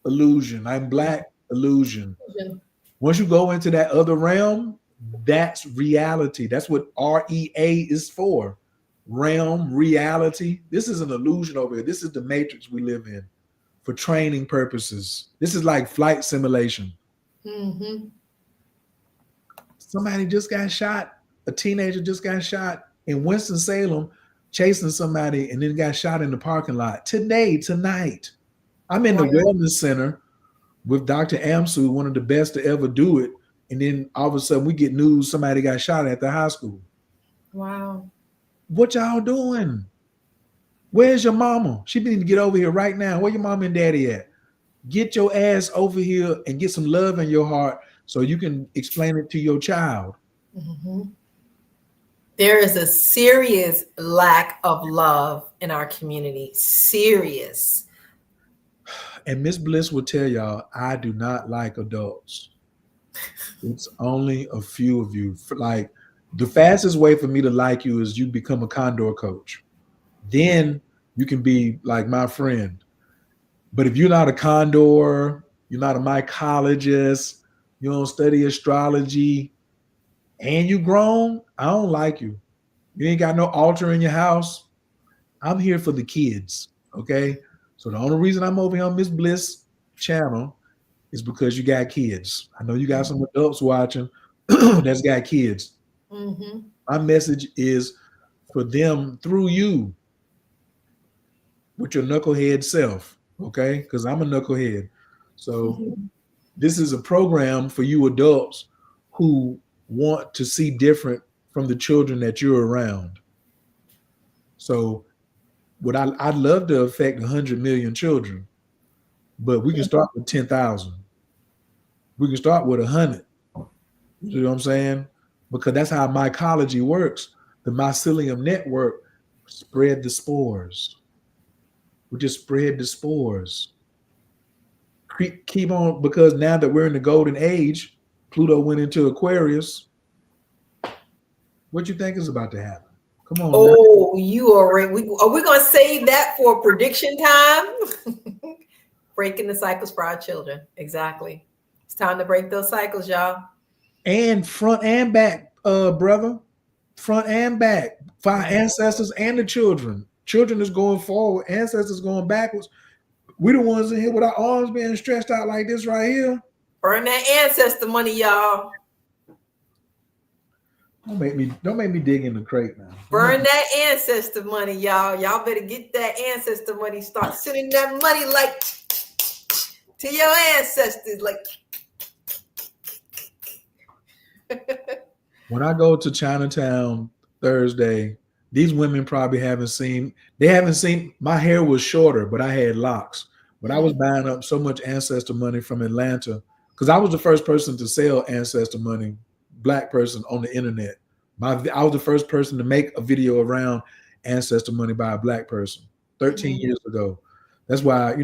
illusion. I'm black, illusion. Once you go into that other realm, that's reality. That's what REA is for. Realm, reality. This is an illusion over here. This is the matrix we live in for training purposes. This is like flight simulation. Mm-hmm. Somebody just got shot. A teenager just got shot in Winston-Salem chasing somebody and then got shot in the parking lot. Tonight. I'm in the wellness center with Dr. Amsu, one of the best to ever do it. And then all of a sudden we get news somebody got shot at the high school. Wow. What y'all doing? Where's your mama? She need to get over here right now. Where your mom and daddy at? Get your ass over here and get some love in your heart so you can explain it to your child. Mm-hmm. There is a serious lack of love in our community. Serious. And Miss Bliss will tell y'all, I do not like adults. It's only a few of you. Like, the fastest way for me to like you is you become a Condor coach. Then you can be like my friend. But if you're not a Condor, you're not a mycologist, you don't study astrology, and you grown, I don't like you. You ain't got no altar in your house. I'm here for the kids, okay? So the only reason I'm over here on Miss Bliss channel is because you got kids. I know you got some adults watching that's got kids. Mm-hmm. My message is for them through you with your knucklehead self, okay? Because I'm a knucklehead. So this is a program for you adults who want to see different from the children that you're around. So what I'd love to affect 100 million children, but we can start with 10,000. We can start with 100. You know what I'm saying? Because that's how mycology works. The mycelium network spread the spores. We just spread the spores. Keep on, because now that we're in the golden age, Pluto went into Aquarius. What you think is about to happen? Come on. Oh, now. You are right. Are we going to save that for prediction time? Breaking the cycles for our children. Exactly. It's time to break those cycles, y'all. And front and back, brother. Front and back. For our ancestors and the children. Children is going forward. Ancestors going backwards. We the ones in here with our arms being stretched out like this right here. Burn that ancestor money, y'all. Don't make me dig in the crate now. Burn that ancestor money, y'all. Y'all better get that ancestor money. Start sending that money like to your ancestors. Like when I go to Chinatown Thursday, these women probably haven't seen my hair was shorter, but I had locks. But I was buying up so much ancestor money from Atlanta because I was the first person to sell ancestor money, black person on the internet. I was the first person to make a video around ancestor money by a black person 13 years ago. That's why,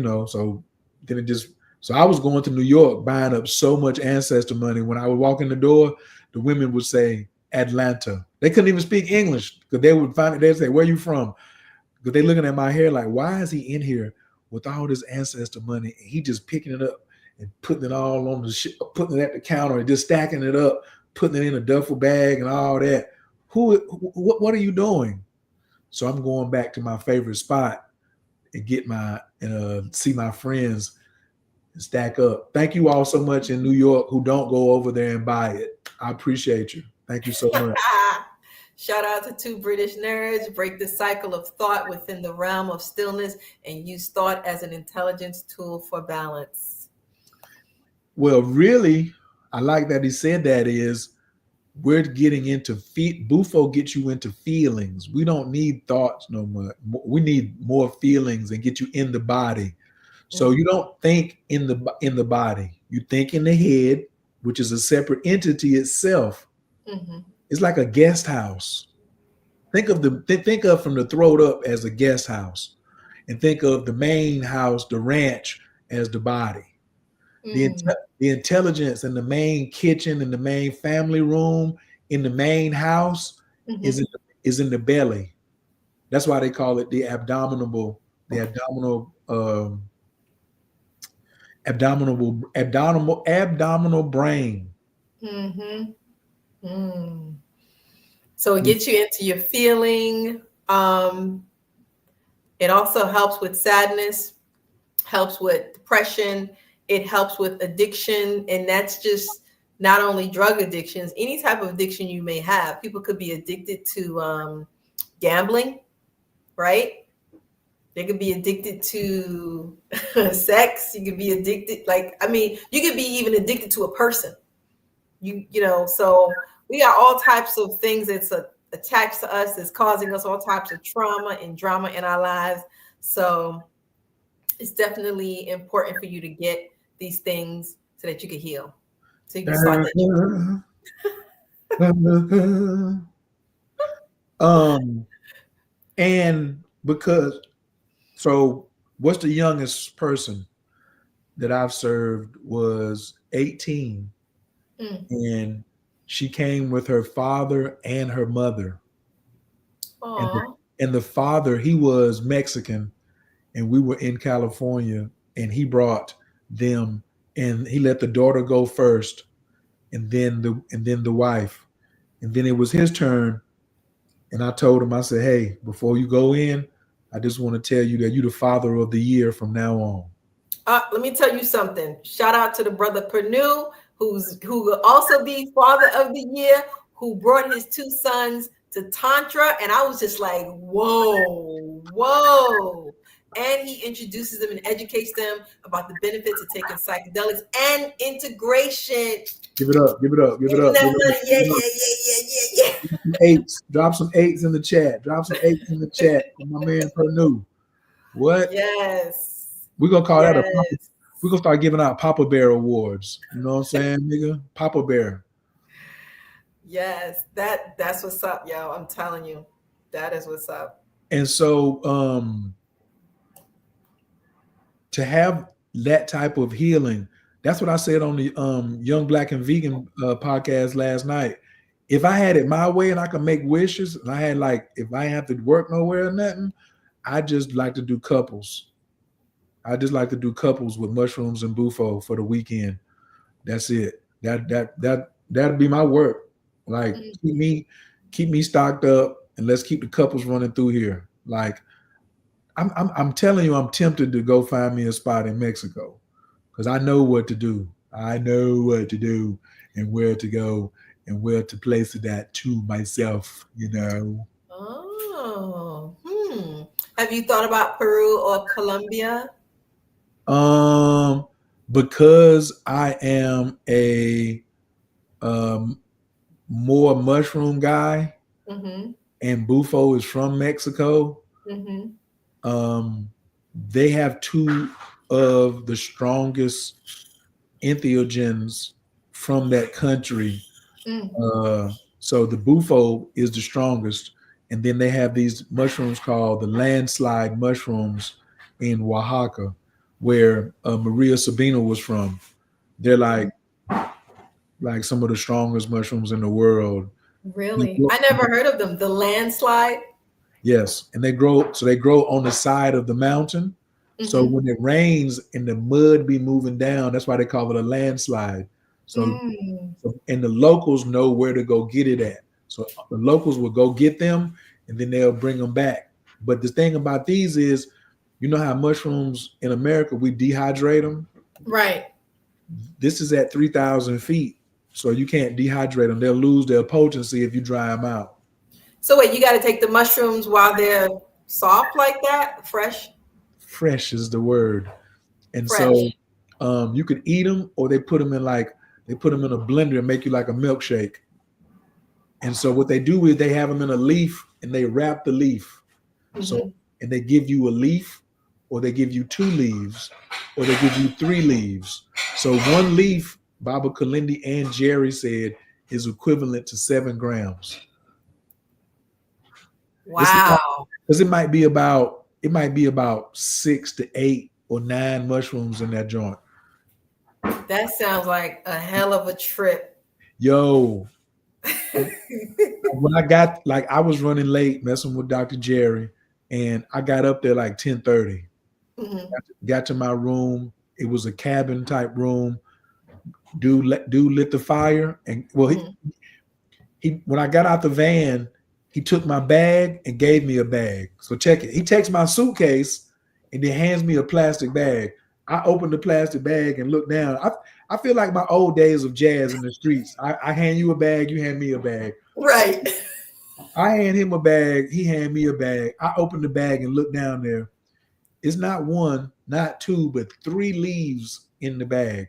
so I was going to New York buying up so much ancestor money. When I would walk in the door, the women would say Atlanta. They couldn't even speak English because they'd say, where you from? Because they're looking at my hair like, why is he in here with all this ancestor money? And he just picking it up and putting it all on putting it at the counter and just stacking it up, putting it in a duffel bag and all that. What are you doing? So I'm going back to my favorite spot and see my friends and stack up. Thank you all so much in New York who don't go over there and buy it. I appreciate you. Thank you so much. Shout out to two British nerds. Break the cycle of thought within the realm of stillness and use thought as an intelligence tool for balance. Well, really, I like that he said that is we're getting into Bufo gets you into feelings. We don't need thoughts no more. We need more feelings and get you in the body. So you don't think in the body. You think in the head, which is a separate entity itself. Mm-hmm. It's like a guest house. Think of from the throat up as a guest house. and think of the main house, the ranch, as the body. The intelligence in the main kitchen, in the main family room, in the main house is in the belly. That's why they call it the abdominal brain. So it gets you into your feeling. It also helps with sadness, helps with depression. It helps with addiction. And that's just not only drug addictions, any type of addiction you may have. People could be addicted to gambling, right? They could be addicted to sex. You could be addicted, you could be even addicted to a person. So we got all types of things that's attached to us, that's causing us all types of trauma and drama in our lives. So it's definitely important for you to get these things so that you can heal. So you can start that. And because, so what's the youngest person that I've served was 18. And she came with her father and her mother. And the father, he was Mexican, and we were in California, and he brought them, and he let the daughter go first, and then the wife, and then it was his turn. And I told him, I said, hey, before you go in, I just want to tell you that you're the father of the year from now on. Let me tell you something. Shout out to the brother Pernue, who will also be father of the year, who brought his two sons to Tantra. And I was just like, whoa. And he introduces them and educates them about the benefits of taking psychedelics and integration. Give it up. Yeah. Eights. Drop some eights in the chat. For my man Pernue. What? Yes. We're gonna call that we're gonna start giving out Papa Bear awards. You know what I'm saying, nigga? Papa Bear. Yes, that's what's up, yo. I'm telling you, that is what's up. And so to have that type of healing, that's what I said on the Young Black and Vegan podcast last night. If I had it my way and I could make wishes, and I had if I have to work nowhere or nothing, I just like to do couples. I just like to do couples with mushrooms and Bufo for the weekend. That's it. That'd be my work. Like keep me stocked up, and let's keep the couples running through here. Like I'm telling you, I'm tempted to go find me a spot in Mexico because I know what to do. I know what to do and where to go and where to place that to myself, you know. Oh, Have you thought about Peru or Colombia? Because I am a more mushroom guy, and Bufo is from Mexico. They have two of the strongest entheogens from that country. So the Bufo is the strongest, and then they have these mushrooms called the landslide mushrooms in Oaxaca, where Maria Sabina was from. They're like some of the strongest mushrooms in the world. Really? I never heard of them. The landslide? Yes. And they grow on the side of the mountain. So when it rains and the mud be moving down, that's why they call it a landslide. So and the locals know where to go get it at. So the locals will go get them and then they'll bring them back. But the thing about these is, you know how mushrooms in America, we dehydrate them? Right. This is at 3,000 feet. So you can't dehydrate them. They'll lose their potency if you dry them out. So wait, you got to take the mushrooms while they're soft like that? Fresh? Fresh is the word. And fresh. So you could eat them, or they put them in a blender and make you like a milkshake. And so what they do is they have them in a leaf and they wrap the leaf. So, and they give you a leaf, or they give you 2 leaves, or they give you 3 leaves. So 1 leaf, Baba Kalindi and Jerry said, is equivalent to 7 grams. Wow. Because it might be about it might be about 6 to 8 or 9 mushrooms in that joint. That sounds like a hell of a trip. Yo, when I got, like, I was running late messing with Dr. Jerry, and I got up there like 10:30. Got to my room. It was a cabin type room. Dude lit the fire, and well, he when I got out the van, he took my bag and gave me a bag. So check it. He takes my suitcase and then hands me a plastic bag. I opened the plastic bag and look down. I feel like my old days of jazz in the streets. I hand you a bag, you hand me a bag. Right. I hand him a bag, he hand me a bag. I open the bag and look down there. It's not one, not two, but 3 leaves in the bag.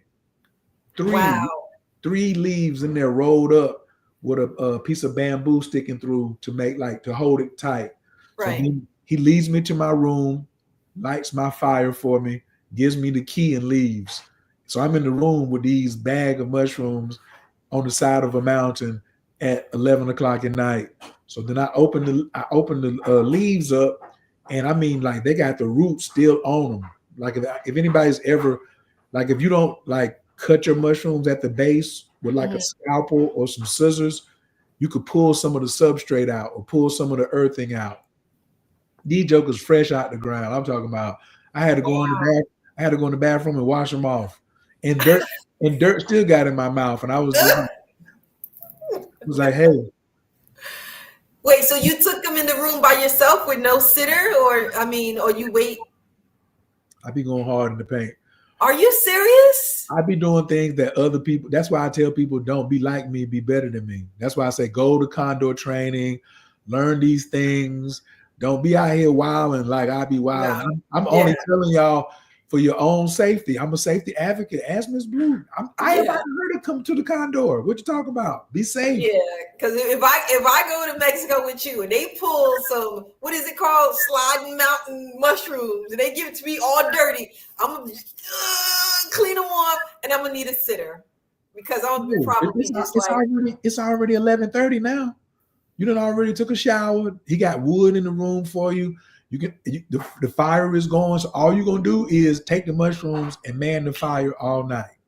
Three leaves in there rolled up with a piece of bamboo sticking through to hold it tight. Right. So he leads me to my room, lights my fire for me, gives me the key and leaves. So I'm in the room with these bag of mushrooms on the side of a mountain at 11 o'clock at night. So then I open the leaves up, and I mean, like, they got the roots still on them. Like, if anybody's ever, like, if you don't like cut your mushrooms at the base with like a scalpel or some scissors, you could pull some of the substrate out or pull some of the earthing out. These jokers fresh out the ground. I'm talking about. I had to go in the bathroom and wash them off, and dirt still got in my mouth, and I was like, hey. Wait, so you took them in the room by yourself with no sitter, or you wait? I be going hard in the paint. Are you serious? I be doing things that other people. That's why I tell people, don't be like me, be better than me. That's why I say go to condor training, learn these things. Don't be out here wilding like I be wilding. No. I'm only telling y'all for your own safety. I'm a safety advocate. Ask Miss Blue. I invited her to come to the condor. What you talking about? Be safe. Yeah, because if I go to Mexico with you and they pull some, what is it called, sliding mountain mushrooms, and they give it to me all dirty, I'm gonna clean them off, and I'm gonna need a sitter because I'm probably it's already 11:30 now. You done already took a shower. He got wood in the room for you. The fire is going. So all you're gonna do is take the mushrooms and man the fire all night.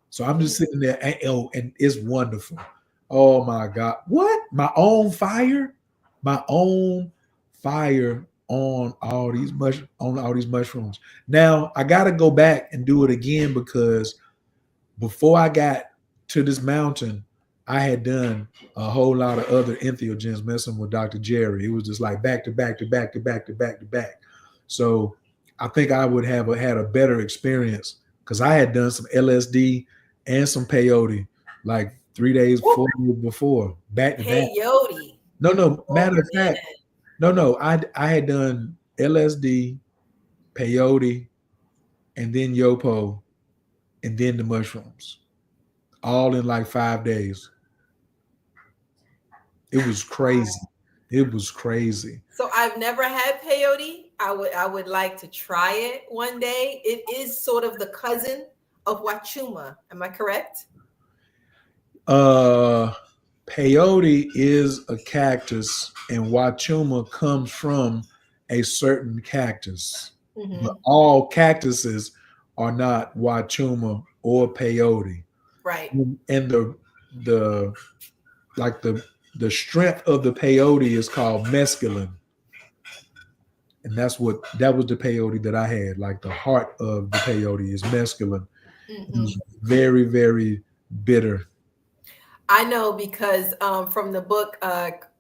So I'm just sitting there, and it's wonderful. Oh my God! What? My own fire on all these mushrooms. Now I got to go back and do it again because before I got to this mountain, I had done a whole lot of other entheogens messing with Dr. Jerry. It was just like back to back to back to back to back to back. So I think I would have had a better experience because I had done some LSD and some peyote like 3 days, 4 days before, back to back. Peyote. No. Matter of fact, no. I had done LSD, peyote, and then yopo, and then the mushrooms, all in like 5 days. It was crazy. It was crazy. So I've never had peyote. I would like to try it one day. It is sort of the cousin of wachuma. Am I correct? Peyote is a cactus, and wachuma comes from a certain cactus. But all cactuses are not wachuma or peyote. Right. And the strength of the peyote is called mescaline. And that was the peyote that I had. Like the heart of the peyote is mescaline. It was very, very bitter. I know because from the book,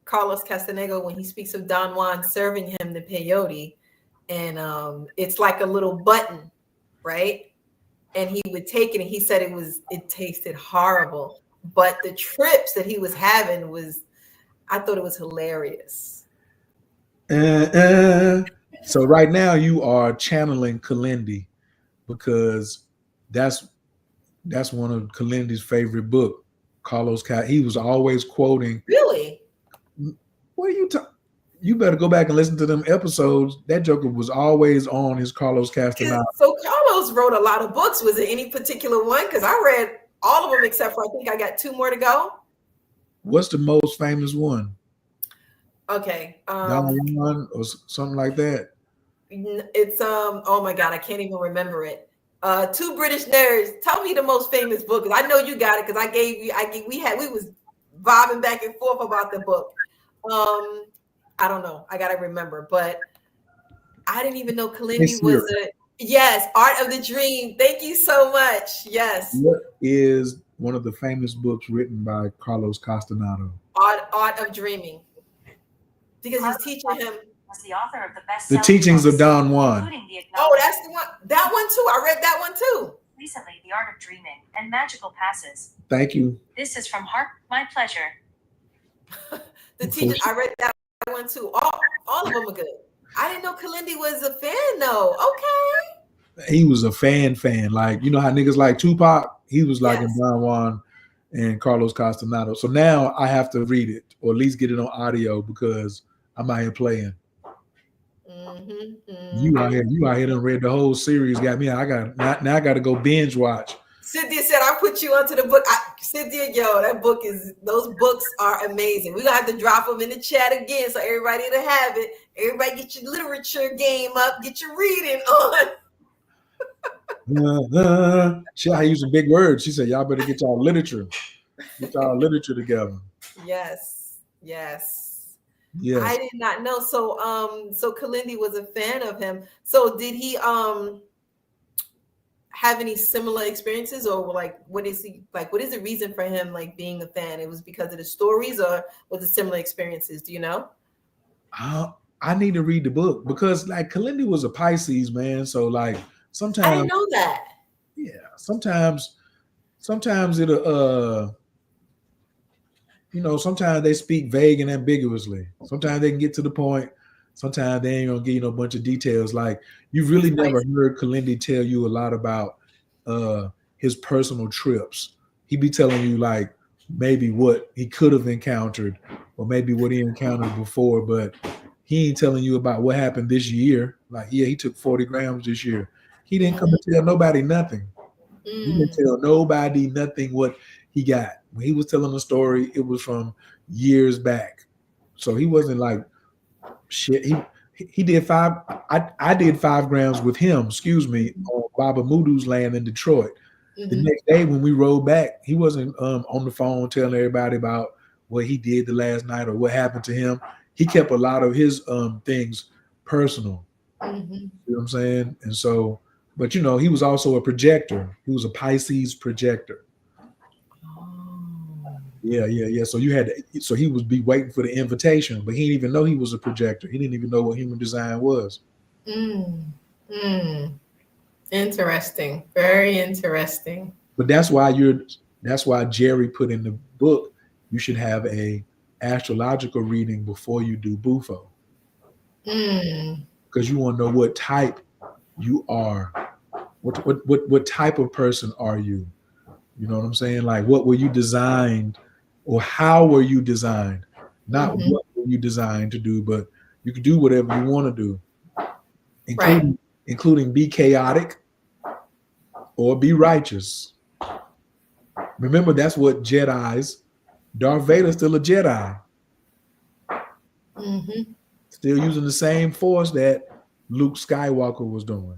Carlos Castanego, when he speaks of Don Juan serving him the peyote, and it's like a little button, right? And he would take it, and he said it tasted horrible. But the trips that he was having I thought it was hilarious. So right now you are channeling Kalindi because that's one of Kalindi's favorite book. Carlos he was always quoting. Really? What are you talking? You better go back and listen to them episodes. That joker was always on his Carlos Castaneda. So Carlos wrote a lot of books. Was it any particular one? Because I read all of them except for I think I got 2 more to go. What's the most famous one? Okay. Don Juan or something like that. It's oh my god, I can't even remember it. Two British nerds. Tell me the most famous book, because I know you got it, because we was vibing back and forth about the book. I don't know. I gotta remember, but I didn't even know Kalindi was a yes, Art of the Dream. Thank you so much. Yes. What is one of the famous books written by Carlos Castaneda? Art of Dreaming. Because he's teaching him. Was the author of the best The Teachings of Don Juan. Oh, that's the one. That one too. I read that one too. Recently, The Art of Dreaming and Magical Passes. Thank you. This is from Heart. My pleasure. The Teachings. I read that one too. All of them are good. I didn't know Kalindi was a fan though. Okay. He was a fan. Like, you know how niggas like Tupac? He was like in Don Juan and Carlos Castaneda. So now I have to read it, or at least get it on audio, because I'm out here playing. You out here done read the whole series. Got me. I got to go binge watch. Cynthia said, "I'll put you onto the book." Cynthia, those books are amazing. We're gonna have to drop them in the chat again, so everybody to have it. Everybody get your literature game up, get your reading on. I use some big words. She said, "Y'all better get y'all literature together." Yes. I did not know. So Kalindi was a fan of him. So did he have any similar experiences, or like what is the reason for him like being a fan? It was because of the stories, or was it similar experiences? Do you know? I need to read the book, because like Kalindi was a Pisces, man. So like sometimes I didn't know that. Yeah, sometimes it'll sometimes they speak vague and ambiguously. Sometimes they can get to the point. Sometimes they ain't gonna give you no bunch of details. Like, you've really never heard Kalindi tell you a lot about his personal trips. He'd be telling you like maybe what he could have encountered, or maybe what he encountered before, but he ain't telling you about what happened this year. Like, yeah, he took 40 grams this year. He didn't come and tell nobody nothing. He didn't tell nobody nothing what he got. When he was telling the story, it was from years back. So he wasn't like, shit. He did I did 5 grams with him, on Baba Mudu's land in Detroit. The next day when we rode back, he wasn't on the phone telling everybody about what he did the last night or what happened to him. He kept a lot of his things personal. You know what I'm saying? And so, but he was also a projector. He was a Pisces projector. Yeah. So he would be waiting for the invitation, but he didn't even know he was a projector. He didn't even know what human design was. Interesting. Very interesting. But that's why Jerry put in the book, you should have a astrological reading before you do Bufo. Because you want to know what type you are. What type of person are you? You know what I'm saying? Like, what were you designed, or how were you designed? Not what were you designed to do, but you can do whatever you want to do, including be chaotic or be righteous. Remember, that's what Jedis. Darth Vader's still a Jedi. Still using the same force that Luke Skywalker was doing.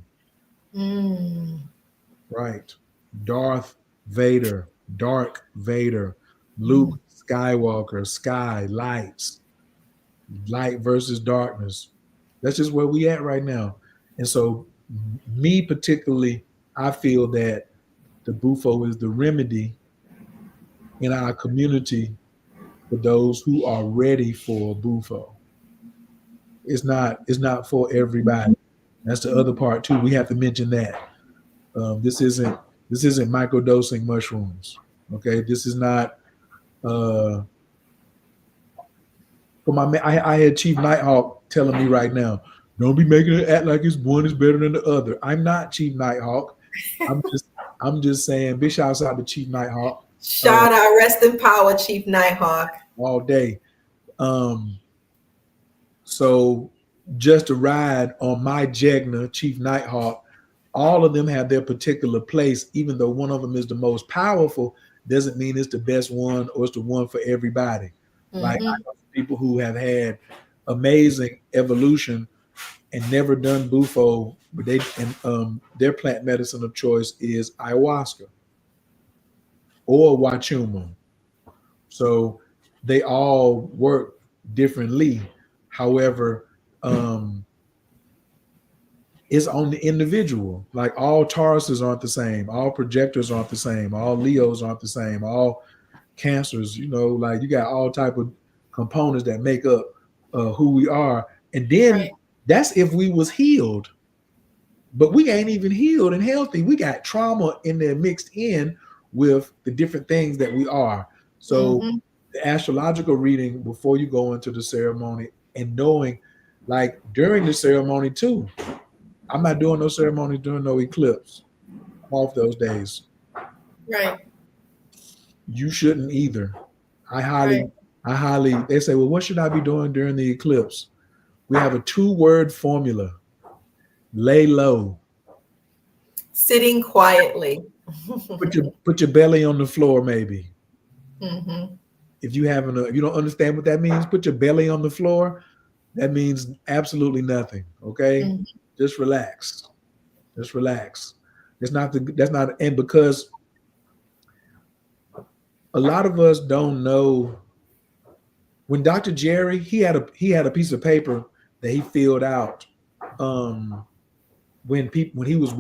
Right. Darth Vader, Dark Vader, Luke Skywalker, sky, lights, light versus darkness. That's just where we at right now. And so me particularly, I feel that the Bufo is the remedy in our community for those who are ready for Bufo. It's not for everybody. That's the other part too. We have to mention that. This isn't microdosing mushrooms. Okay, this is not. For I had Chief Nighthawk telling me right now, don't be making it act like one is better than the other. I'm not Chief Nighthawk. I'm just saying, big shouts out to Chief Nighthawk. Shout out, rest in power, Chief Nighthawk. All day. So just to ride on my Jegna, Chief Nighthawk, all of them have their particular place. Even though one of them is the most powerful, doesn't mean it's the best one or it's the one for everybody. Like, I know people who have had amazing evolution and never done Bufo, but their plant medicine of choice is ayahuasca or wachuma. So they all work differently. However, it's on the individual. Like all Tauruses aren't the same, all projectors aren't the same, all Leos aren't the same, all Cancers. Like you got all type of components that make up who we are, and then that's if we was healed. But we ain't even healed and healthy. We got trauma in there mixed in with the different things that we are. So the astrological reading before you go into the ceremony, and knowing like during the ceremony too. I'm not doing no ceremony during no eclipse. I'm off those days. Right. You shouldn't either. I highly, they say, well, what should I be doing during the eclipse? We have a 2-word formula. Lay low. Sitting quietly. Put your belly on the floor, maybe. Mm-hmm. If you don't understand what that means, put your belly on the floor. That means absolutely nothing. Okay, just relax. Just relax. And because a lot of us don't know. When Dr. Jerry, he had a piece of paper that he filled out when he was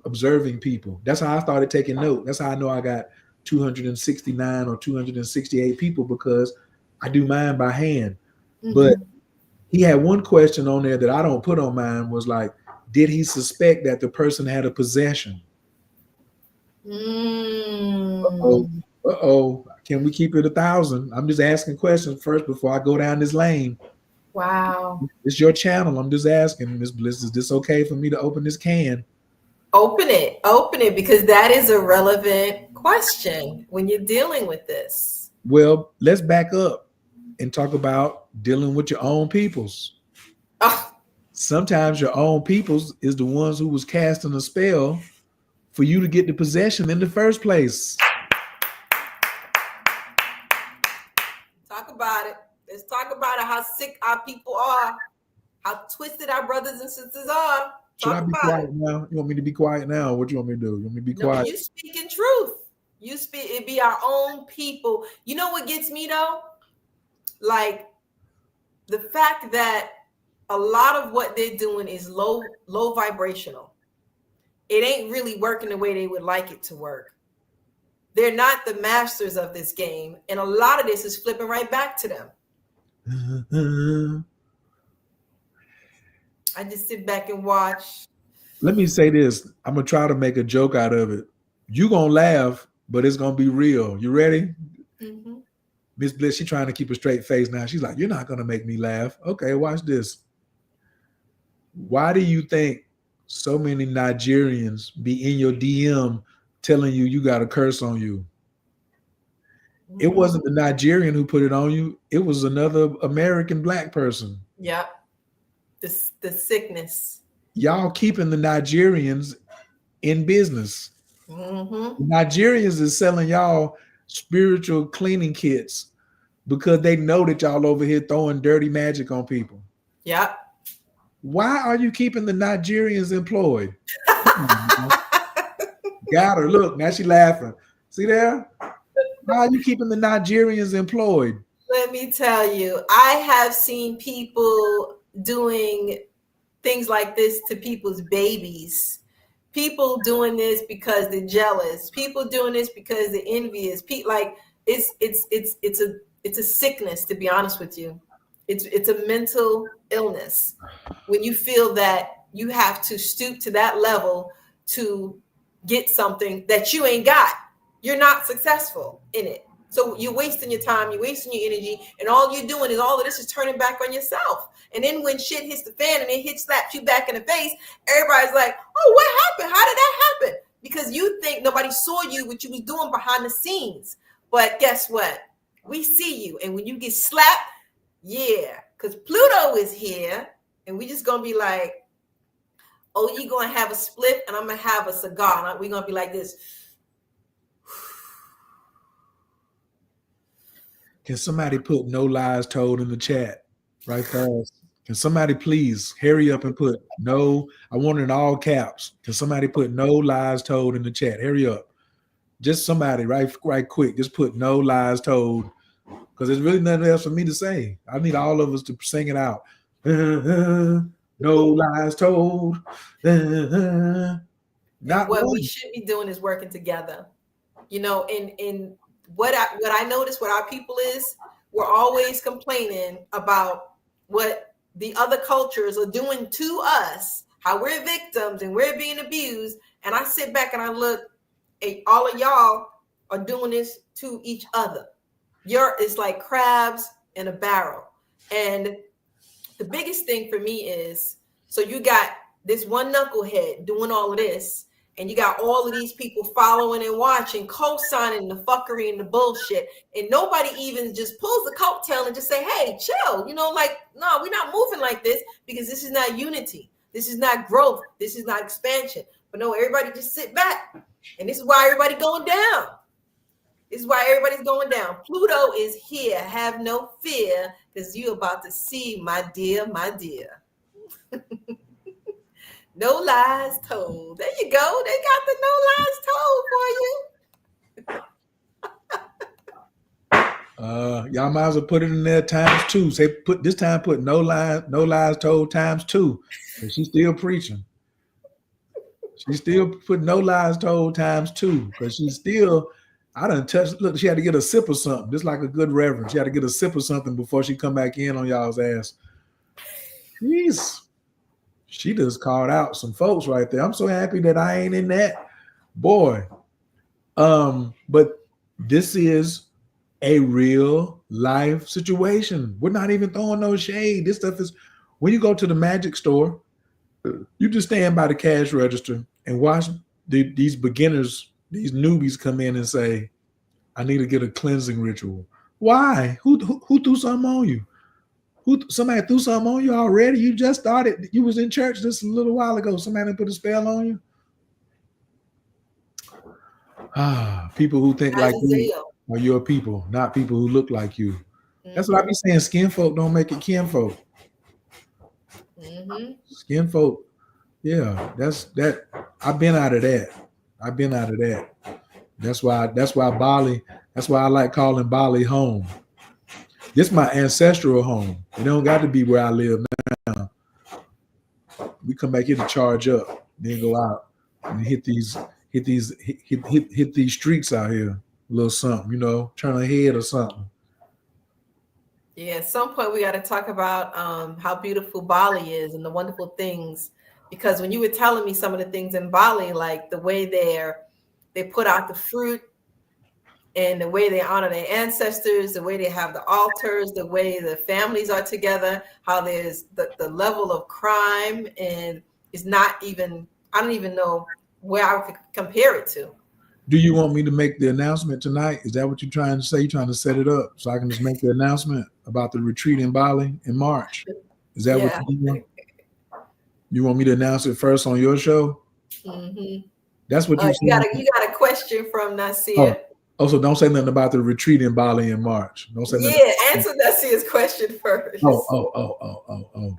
observing people. That's how I started taking note. That's how I know I got 269 or 268 people, because I do mine by hand. But he had one question on there that I don't put on mine, was like, did he suspect that the person had a possession? Uh-oh. Can we keep it 1,000? I'm just asking questions first before I go down this lane. Wow. It's your channel. I'm just asking, Miss Bliss, is this okay for me to open this can? Open it, because that is a relevant question when you're dealing with this. Well, let's back up and talk about dealing with your own peoples. Sometimes your own peoples is the ones who was casting a spell for you to get the possession in the first place. Talk about it. Let's talk about it, how sick our people are, how twisted our brothers and sisters are. Should I be quiet now? You want me to be quiet now? What you want me to do? You want me to be quiet? No, you speaking truth. You speak, it be our own people. You know what gets me though? Like the fact that a lot of what they're doing is low vibrational. It ain't really working the way they would like it to work. They're not the masters of this game, and a lot of this is flipping right back to them. I just sit back and watch. Let me say this. I'm going to try to make a joke out of it. You're going to laugh, but it's going to be real. You ready? Miss Bliss, she's trying to keep a straight face now. She's like, you're not going to make me laugh. Okay, watch this. Why do you think so many Nigerians be in your DM telling you got a curse on you? It wasn't the Nigerian who put it on you. It was another American Black person. Yep. The sickness. Y'all keeping the Nigerians in business. The Nigerians is selling y'all spiritual cleaning kits because they know that y'all over here throwing dirty magic on people. Yep. Why are you keeping the Nigerians employed? Got her. Look, now she laughing. See there? Why are you keeping the Nigerians employed? Let me tell you, I have seen people doing things like this to people's babies. People doing this because they're jealous. People doing this because they're envious. It's a sickness, to be honest with you. It's a mental illness when you feel that you have to stoop to that level to get something that you ain't got. You're not successful in it. So you're wasting your time, you're wasting your energy, and all you're doing is all of this is turning back on yourself. And then when shit hits the fan and it slaps you back in the face, everybody's like, oh, what happened? How did that happen? Because you think nobody saw you, what you was doing behind the scenes. But guess what? We see you. And when you get slapped, yeah, because Pluto is here, and we just going to be like, oh, you're going to have a split, and I'm going to have a cigar. We're going to be like this. Can somebody put no lies told in the chat right fast? Can somebody please hurry up and put no? I want it in all caps. Can somebody put no lies told in the chat? Hurry up. Just somebody right quick. Just put no lies told, because there's really nothing else for me to say. I need all of us to sing it out. No lies told. Not what one. we should be doing is working together. You know, in what I notice what our people is, we're always complaining about what the other cultures are doing to us, how we're victims and we're being abused. And I sit back and I look, all of y'all are doing this to each other. It's like crabs in a barrel. And the biggest thing for me is, so you got this one knucklehead doing all of this, and you got all of these people following and watching, co-signing the fuckery and the bullshit, and nobody even just pulls the coattail and just say, hey, chill, like, no, we're not moving like this, because this is not unity, this is not growth, this is not expansion. But no, everybody just sit back, and this is why everybody going down. This is why everybody's going down. Pluto is here. Have no fear, because you're about to see, my dear, my dear. No lies told. There you go. They got the no lies told for you. Y'all might as well put it in there ×2. Say put no lies told ×2. And she's still preaching. She still put no lies told ×2, because she's still. I done touched. Look, she had to get a sip of something, just like a good reverend. She had to get a sip of something before she come back in on y'all's ass. Jeez. She just called out some folks right there. I'm so happy that I ain't in that. Boy. But this is a real life situation. We're not even throwing no shade. This stuff is, when you go to the magic store, you just stand by the cash register and watch these beginners, these newbies come in and say, I need to get a cleansing ritual. Why? Who threw something on you? Somebody threw something on you already? You just started. You was in church just a little while ago. Somebody put a spell on you? People who think like you are your people, not people who look like you. Mm-hmm. That's what I be saying. Skin folk don't make it kin folk. Mm-hmm. Skin folk. Yeah, that's that. I've been out of that. That's why Bali, that's why I like calling Bali home. This is my ancestral home. It don't got to be where I live now. We come back here to charge up, then go out and hit these streets out here. A little something, turn ahead or something. Yeah, at some point we got to talk about how beautiful Bali is and the wonderful things. Because when you were telling me some of the things in Bali, like the way they put out the fruit, and the way they honor their ancestors, the way they have the altars, the way the families are together, how there's the level of crime, and it's not even, I don't even know where I could compare it to. Do you want me to make the announcement tonight? Is that what you're trying to say? You're trying to set it up so I can just make the announcement about the retreat in Bali in March? Is that what you want? You want me to announce it first on your show? Mm-hmm. That's what you got a question from Nasir. Oh, so don't say nothing about the retreat in Bali in March. Don't say nothing. Answer Nasir's question first. Oh.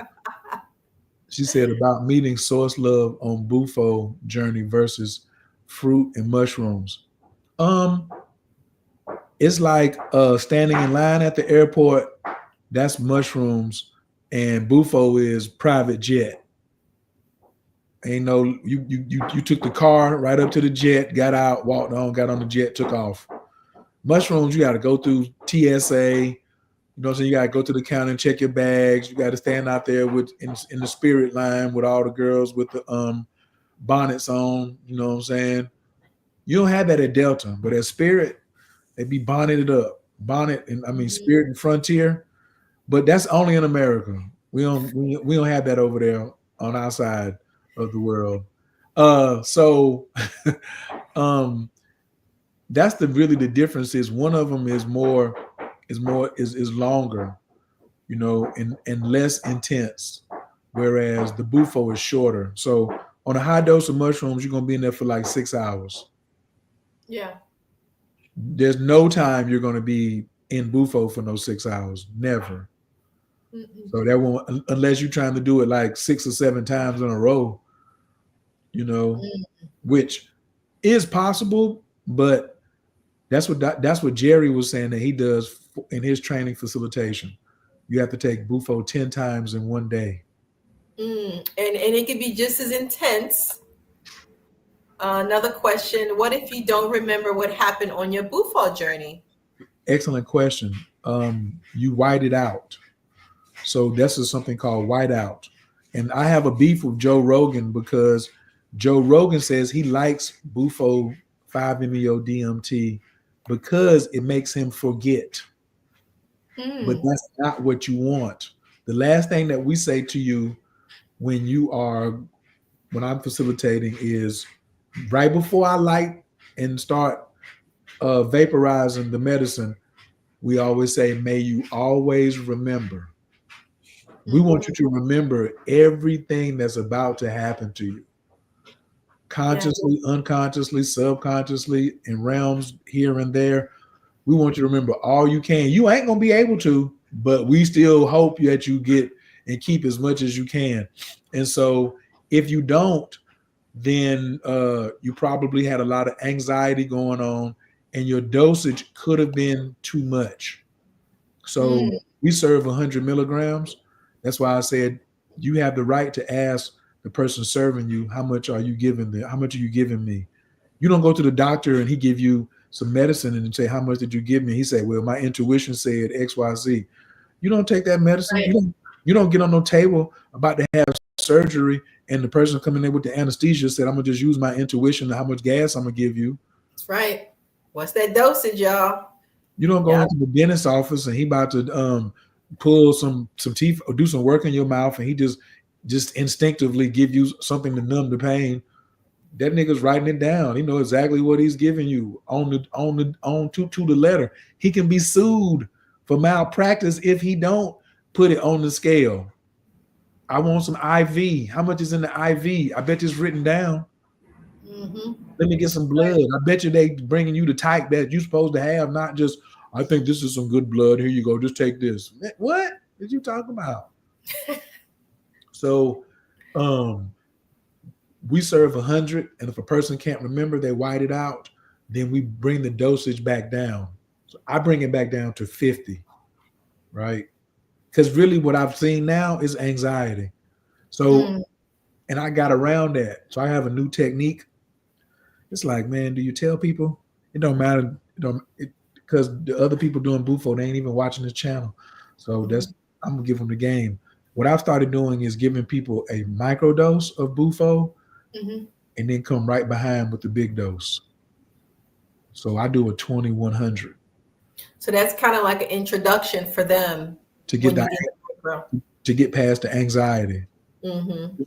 She said about meeting source love on Bufo journey versus fruit and mushrooms. It's like standing in line at the airport. That's mushrooms, and Bufo is private jet. Ain't no, you took the car right up to the jet, got out, walked on, got on the jet, took off. Mushrooms, you got to go through TSA. So you got to go to the counter and check your bags. You got to stand out there in the spirit line with all the girls with the bonnets on. You know what I'm saying? You don't have that at Delta, but at Spirit, they be bonneted up. Bonnet and Spirit and Frontier, but that's only in America. We don't have that over there on our side of the world. So that's really the difference. Is one of them is longer, and less intense, whereas the Bufo is shorter. So on a high dose of mushrooms, you're gonna be in there for like 6 hours. Yeah. There's no time you're gonna be in Bufo for no 6 hours. Never. So that won't, unless you're trying to do it like 6 or 7 times in a row, which is possible, but that's what Jerry was saying that he does in his training facilitation. You have to take Bufo 10 times in one day. And it could be just as intense. Another question: what if you don't remember what happened on your Bufo journey? Excellent question. You white it out. So this is something called whiteout. And I have a beef with Joe Rogan because Joe Rogan says he likes Bufo 5-MeO DMT because it makes him forget. But that's not what you want. The last thing that we say to you when I'm facilitating is right before I light and start vaporizing the medicine, we always say, may you always remember. We want you to remember everything that's about to happen to you. Consciously, unconsciously, subconsciously, in realms here and there. We want you to remember all you can. You ain't going to be able to, but we still hope that you get and keep as much as you can. And so if you don't, then you probably had a lot of anxiety going on and your dosage could have been too much. So we serve 100 milligrams. That's why I said you have the right to ask the person serving you, how much are you giving them? How much are you giving me? You don't go to the doctor and he give you some medicine and say, how much did you give me? He say, well, my intuition said X, Y, Z. You don't take that medicine. Right. You don't get on no table about to have surgery and the person coming in with the anesthesia said, I'm gonna just use my intuition and how much gas I'm gonna give you. That's right. What's that dosage, y'all? You don't go into the dentist's office and he about to pull some teeth or do some work in your mouth and he just instinctively give you something to numb the pain. That nigga's writing it down. He knows exactly what he's giving you on to the letter. He can be sued for malpractice if he don't put it on the scale. I want some IV. How much is in the IV? I bet it's written down. Let me get some blood. I bet you they bringing you the type that you're supposed to have, not just, I think this is some good blood. Here you go. Just take this. What did you talk about? So we serve 100, and if a person can't remember, they white it out. Then we bring the dosage back down. So I bring it back down to 50, right? Because really what I've seen now is anxiety. So, and I got around that. So I have a new technique. It's like, man, do you tell people? It don't matter. Because the other people doing Bufo, they ain't even watching the channel. So I'm gonna give them the game. What I've started doing is giving people a microdose of Bufo and then come right behind with the big dose. So I do a 20-100. So that's kind of like an introduction for them to get past the anxiety.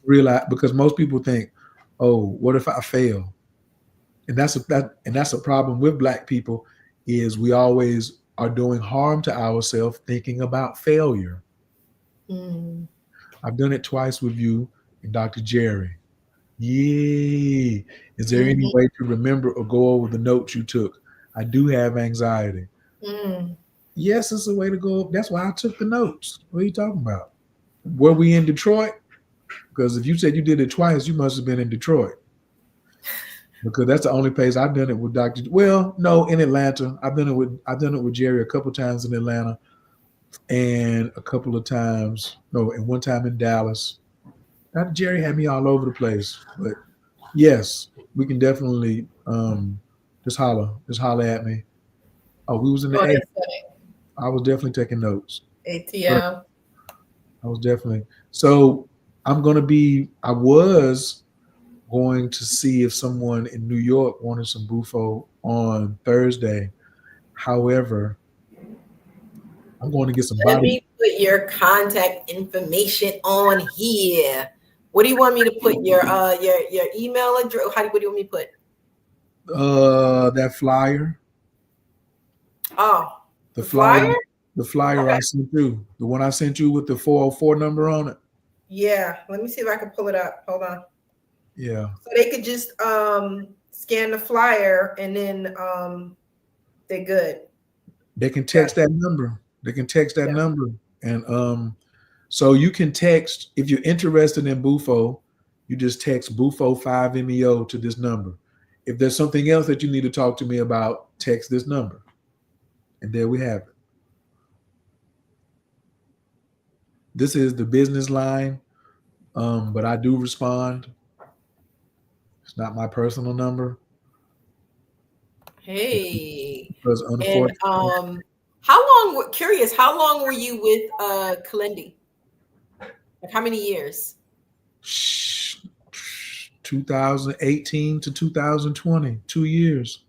Realize, because most people think, oh, what if I fail? And that's a problem with Black people, is we always are doing harm to ourselves thinking about failure. I've done it twice with you and Dr. Jerry. Yeah. Is there any way to remember or go over the notes you took? I do have anxiety. Yes, it's a way to go. That's why I took the notes. What are you talking about? Were we in Detroit? Because if you said you did it twice, you must have been in Detroit. Because that's the only place I've done it with Dr. Well, no, in Atlanta. I've done it with Jerry a couple times in Atlanta, and a couple of times, and one time in Dallas. Dr. Jerry had me all over the place. But yes, we can definitely just holler at me. Oh, we was in the A. I was definitely taking notes. ATL. I was definitely. So I was going to see if someone in New York wanted some Bufo on Thursday. However, I'm going to get some body. Let me put your contact information on here. What do you want me to put? Your email address? What do you want me to put? That flyer. Oh. The flyer? The flyer okay. I sent you. The one I sent you with the 404 number on it. Yeah. Let me see if I can pull it up. Hold on. Yeah. So they could just scan the flyer and then they're good. They can text that number. They can text that number. And So you can text, if you're interested in Bufo, you just text Bufo 5MEO to this number. If there's something else that you need to talk to me about, text this number. And there we have it. This is the business line, but I do respond. It's not my personal number. Hey. Because And unfortunately, how long were you with Kalindi? Like how many years? 2018 to 2020, 2 years.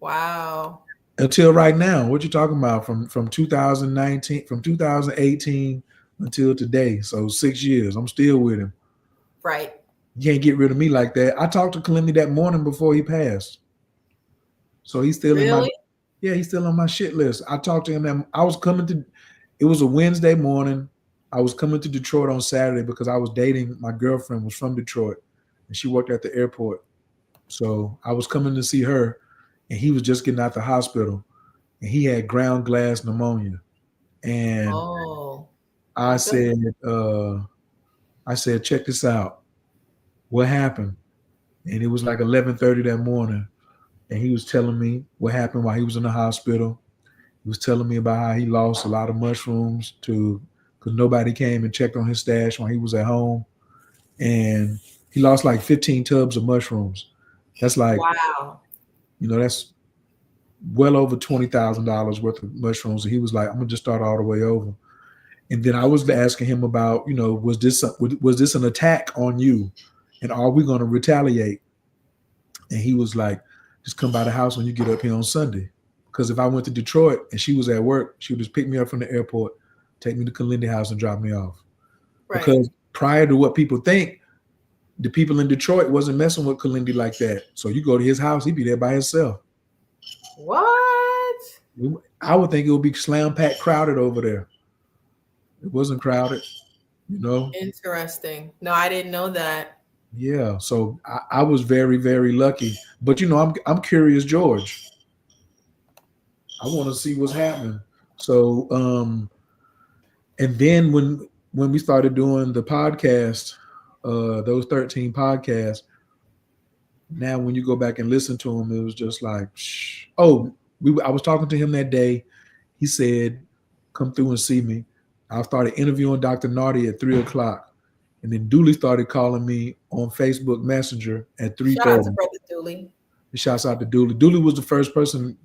Wow. Until right now. What you talking about? From 2019, from 2018 until today. So 6 years. I'm still with him. Right. You can't get rid of me like that. I talked to Kalindi that morning before he passed. So he's still in my, he's still on my shit list. I talked to him that I was coming to, it was a Wednesday morning. I was coming to Detroit on Saturday because I was dating, my girlfriend was from Detroit and she worked at the airport. So I was coming to see her and he was just getting out the hospital and he had ground glass pneumonia. And I said, check this out. What happened? And it was like 11:30 that morning. And he was telling me what happened while he was in the hospital. He was telling me about how he lost a lot of mushrooms because nobody came and checked on his stash when he was at home. And he lost like 15 tubs of mushrooms. That's like, wow. That's well over $20,000 worth of mushrooms. And he was like, I'm going to just start all the way over. And then I was asking him about, was this an attack on you? And are we going to retaliate? And he was like, just come by the house when you get up here on Sunday. Because if I went to Detroit and she was at work, she would just pick me up from the airport, take me to Kalindi house and drop me off. Right. Because prior to what people think, the people in Detroit wasn't messing with Kalindi like that. So you go to his house, he'd be there by himself. What? I would think it would be slam-packed crowded over there. It wasn't crowded, Interesting. No, I didn't know that. Yeah, so I was very, very lucky. But I'm curious, George. I want to see what's happening. So, and then when we started doing the podcast, those 13 podcasts, now when you go back and listen to them, it was just like, shh. Oh, I was talking to him that day. He said, "Come through and see me." I started interviewing Dr. Nardi at 3:00. And then Dooley started calling me on Facebook Messenger at 3:30. Shout out to Brother Dooley. Shouts out to Dooley. Dooley was the first person,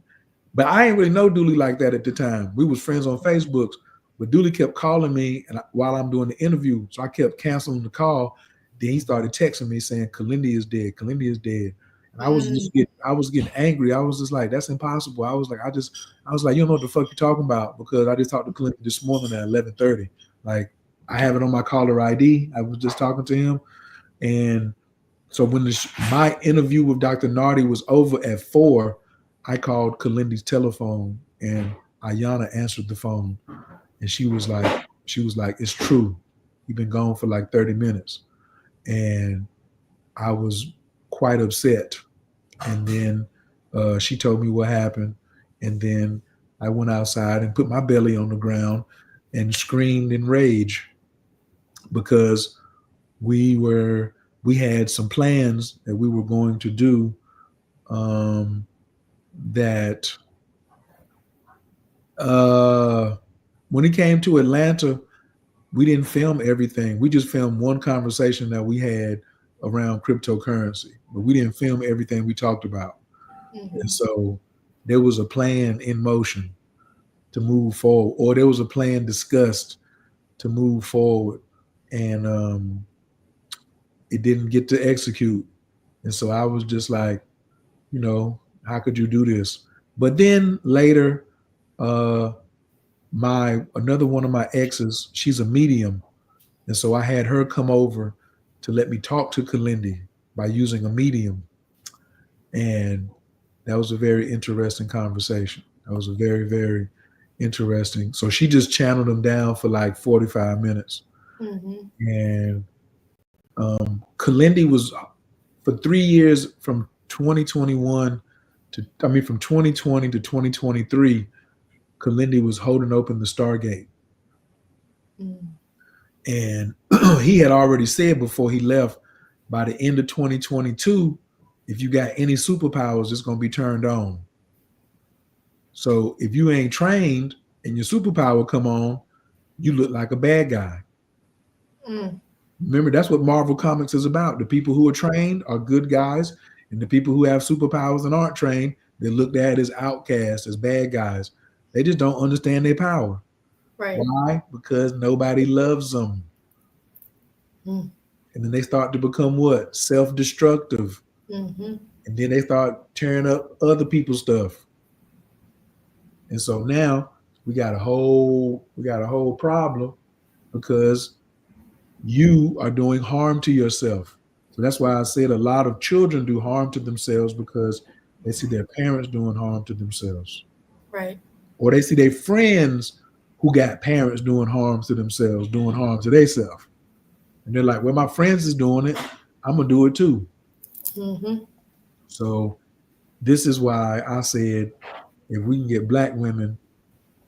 but I ain't really know Dooley like that at the time. We was friends on Facebook, but Dooley kept calling me and while I'm doing the interview. So I kept canceling the call. Then he started texting me saying, Kalindi is dead. Kalindi is dead. And I was getting angry. I was just like, that's impossible. I was like, you don't know what the fuck you're talking about, because I just talked to Kalindi this morning at 11:30. Like, I have it on my caller ID. I was just talking to him. And so when my interview with Dr. Nardi was over at 4, I called Kalindi's telephone and Ayana answered the phone. And she was like, it's true. You've been gone for like 30 minutes. And I was quite upset. And then she told me what happened. And then I went outside and put my belly on the ground and screamed in rage, because we had some plans that we were going to do that when it came to Atlanta, we didn't film everything. We just filmed one conversation that we had around cryptocurrency, but we didn't film everything we talked about. Mm-hmm. And so there was a plan in motion to move forward, or there was a plan discussed to move forward. And it didn't get to execute. And so I was just like, how could you do this? But then later, another one of my exes, she's a medium. And so I had her come over to let me talk to Kalindi by using a medium. And that was a very interesting conversation. That was a very, very interesting. So she just channeled him down for like 45 minutes. Mm-hmm. And Kalindi was, for 3 years, from 2020 to 2023, Kalindi was holding open the Stargate. And he had already said before he left, by the end of 2022, if you got any superpowers, it's going to be turned on. So if you ain't trained and your superpower come on, you look like a bad guy. Remember, that's what Marvel Comics is about. The people who are trained are good guys, and the people who have superpowers and aren't trained, they're looked at as outcasts, as bad guys. They just don't understand their power. Right. Why? Because nobody loves them. And then they start to become what? Self-destructive. And then they start tearing up other people's stuff. And so now we got a whole problem because you are doing harm to yourself. So that's why I said a lot of children do harm to themselves because they see their parents doing harm to themselves. Right. Or they see their friends who got parents doing harm to themselves, doing harm to themselves. And they're like, well, my friends is doing it. I'm going to do it too. So this is why I said, if we can get Black women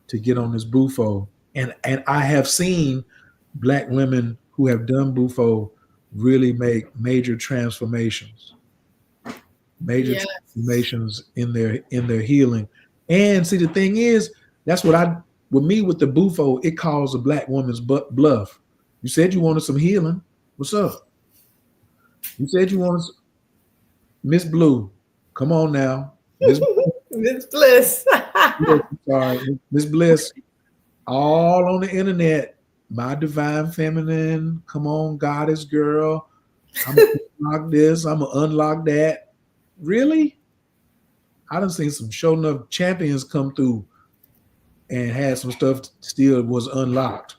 to get on this Bufo, and I have seen Black women who have done Bufo really make major transformations. Transformations in their healing. And see, the thing is, that's what with the Bufo, it calls a Black woman's bluff. You said you wanted some healing. What's up? You said you wanted Miss Blue. Come on now. Miss Bliss. Sorry, Miss Bliss. All on the internet. My divine feminine. Come on, goddess girl. I'm gonna unlock this. I'm gonna unlock that. Really? I done seen some show enough champions come through and had some stuff still was unlocked.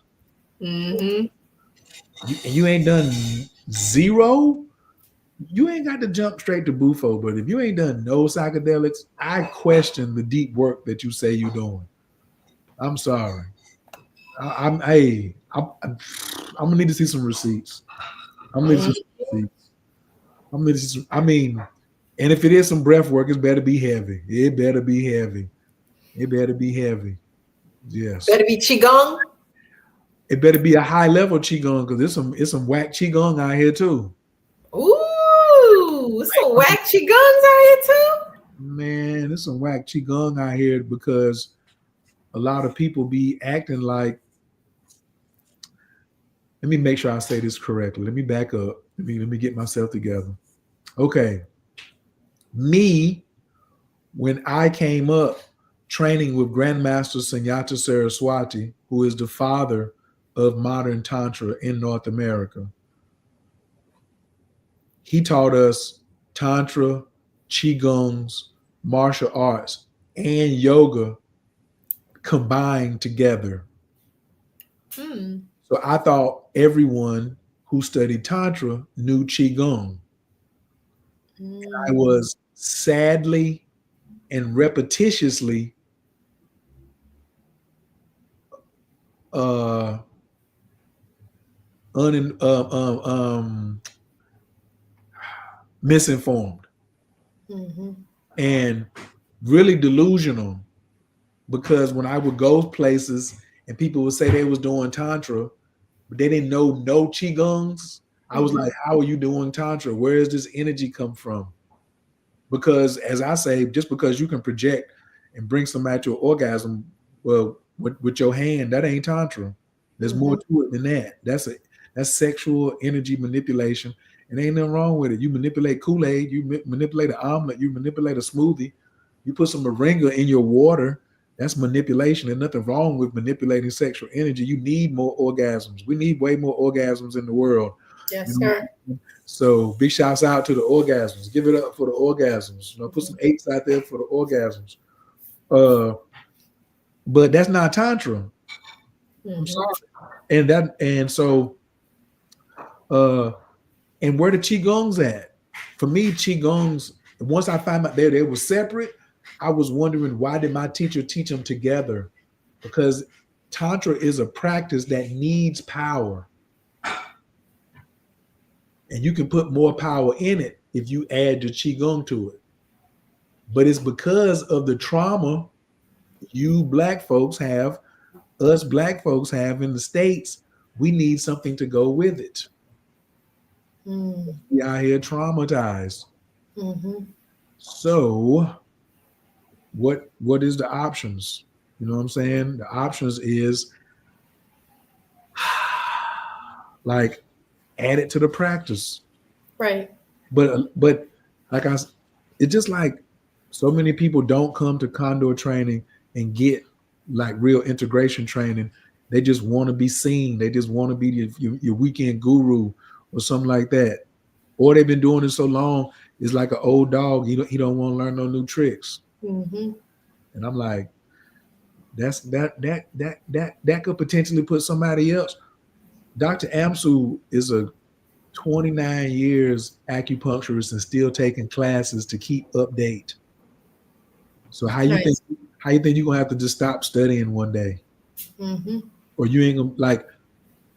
And you ain't done zero. You ain't got to jump straight to Bufo, but if you ain't done no psychedelics, I question the deep work that you say you're doing. I'm sorry. I'm gonna need to see some receipts. And if it is some breath work, it better be heavy. It better be heavy. Yes. Better be Qigong. It better be a high level Qigong because it's some whack Qigong out here too. Ooh, some whack Qigongs out here too. Man, there's some whack Qigong out here because a lot of people be acting like. Let me make sure I say this correctly. Let me back up. Let me get myself together. Okay. Me, when I came up training with Grandmaster Sunyata Saraswati, who is the father of modern Tantra in North America, he taught us Tantra, Qigongs, martial arts, and yoga combined together. So I thought everyone who studied Tantra knew Qigong. And I was sadly and repetitiously misinformed and really delusional, because when I would go places and people would say they was doing Tantra, but they didn't know no Qigongs, I was like, how are you doing Tantra? Where does this energy come from? Because as I say, just because you can project and bring somebody to an orgasm, well, with your hand, that ain't Tantra. There's more to it than that. That's sexual energy manipulation. And ain't nothing wrong with it. You manipulate Kool-Aid, you manipulate an omelet, you manipulate a smoothie, you put some moringa in your water. That's manipulation. There's nothing wrong with manipulating sexual energy. You need more orgasms. We need way more orgasms in the world. Yes, sir. So big shouts out to the orgasms. Give it up for the orgasms. Put some 8s out there for the orgasms. But that's not Tantra. I'm sorry. And where the Qigongs at? For me, Qigongs, once I found out they were separate, I was wondering, why did my teacher teach them together? Because Tantra is a practice that needs power. And you can put more power in it if you add your Qigong to it. But it's because of the trauma us black folks have in the States we need something to go with it. We out here traumatized. So what is the options? You know what I'm saying? The options is like add it to the practice. Right. But like it's just like so many people don't come to Condor training and get like real integration training. They just want to be seen. They just want to be your weekend guru or something like that. Or they've been doing it so long, it's like an old dog. He don't want to learn no new tricks. And I'm like, that could potentially put somebody else. Dr. Amsu is a 29 years acupuncturist and still taking classes to keep update. So how you think you're gonna have to just stop studying one day? Or you ain't gonna like,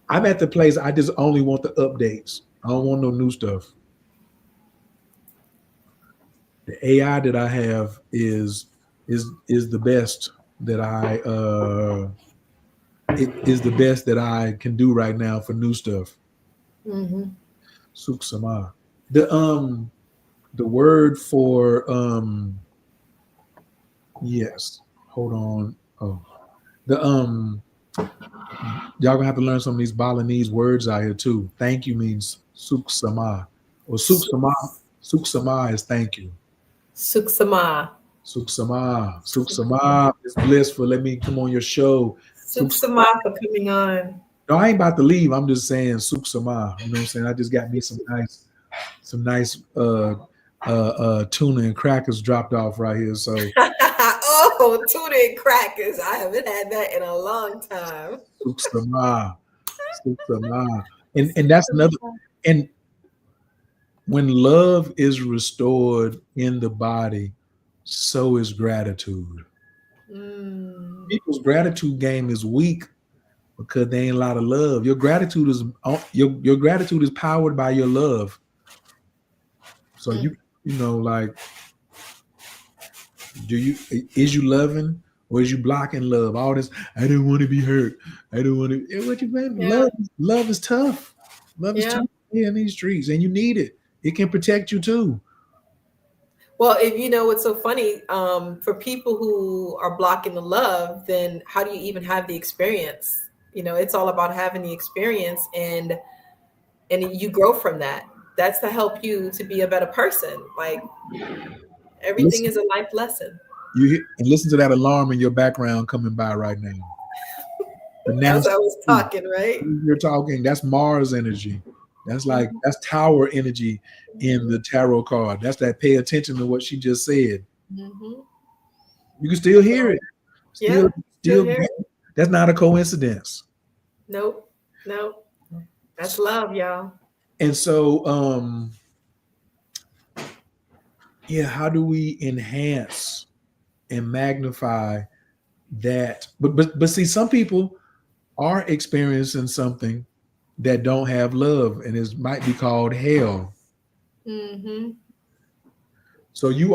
I'm at the place I just only want the updates. I don't want no new stuff. The AI that I have is the best that it is the best that I can do right now for new stuff. Suksama. The word for yes. Hold on. Oh. Y'all gonna have to learn some of these Balinese words out here too. Thank you means suksama. Or suksama. Suksama is thank you. Suksama. Suksama. Suksama is Bliss for let me come on your show. Suksama for coming on. No, I ain't about to leave. I'm just saying suksama. You know what I'm saying? I just got me some nice tuna and crackers dropped off right here. So oh, tuna and crackers. I haven't had that in a long time. Suksama. Suksama. And that's another, and when love is restored in the body, so is gratitude. People's gratitude game is weak because there ain't a lot of love. Your gratitude is powered by your love. So you know, like, is you loving or is you blocking love? All this, I don't want to be hurt. I don't want to. What you mean? Yeah. Love is tough. Love is tough in these streets, and you need it. It can protect you too. Well, if you know what's so funny, for people who are blocking the love, then how do you even have the experience? You know, it's all about having the experience, and you grow from that. That's to help you to be a better person. Like everything is a life lesson. And listen to that alarm in your background coming by right now. As I was talking, right? You're talking. That's Mars energy. That's that's tower energy in the tarot card. That's that pay attention to what she just said. You can still hear it. Still hear it. That's not a coincidence. Nope. That's love, y'all. And so, how do we enhance and magnify that? But see, some people are experiencing something that don't have love, and it might be called hell. So if you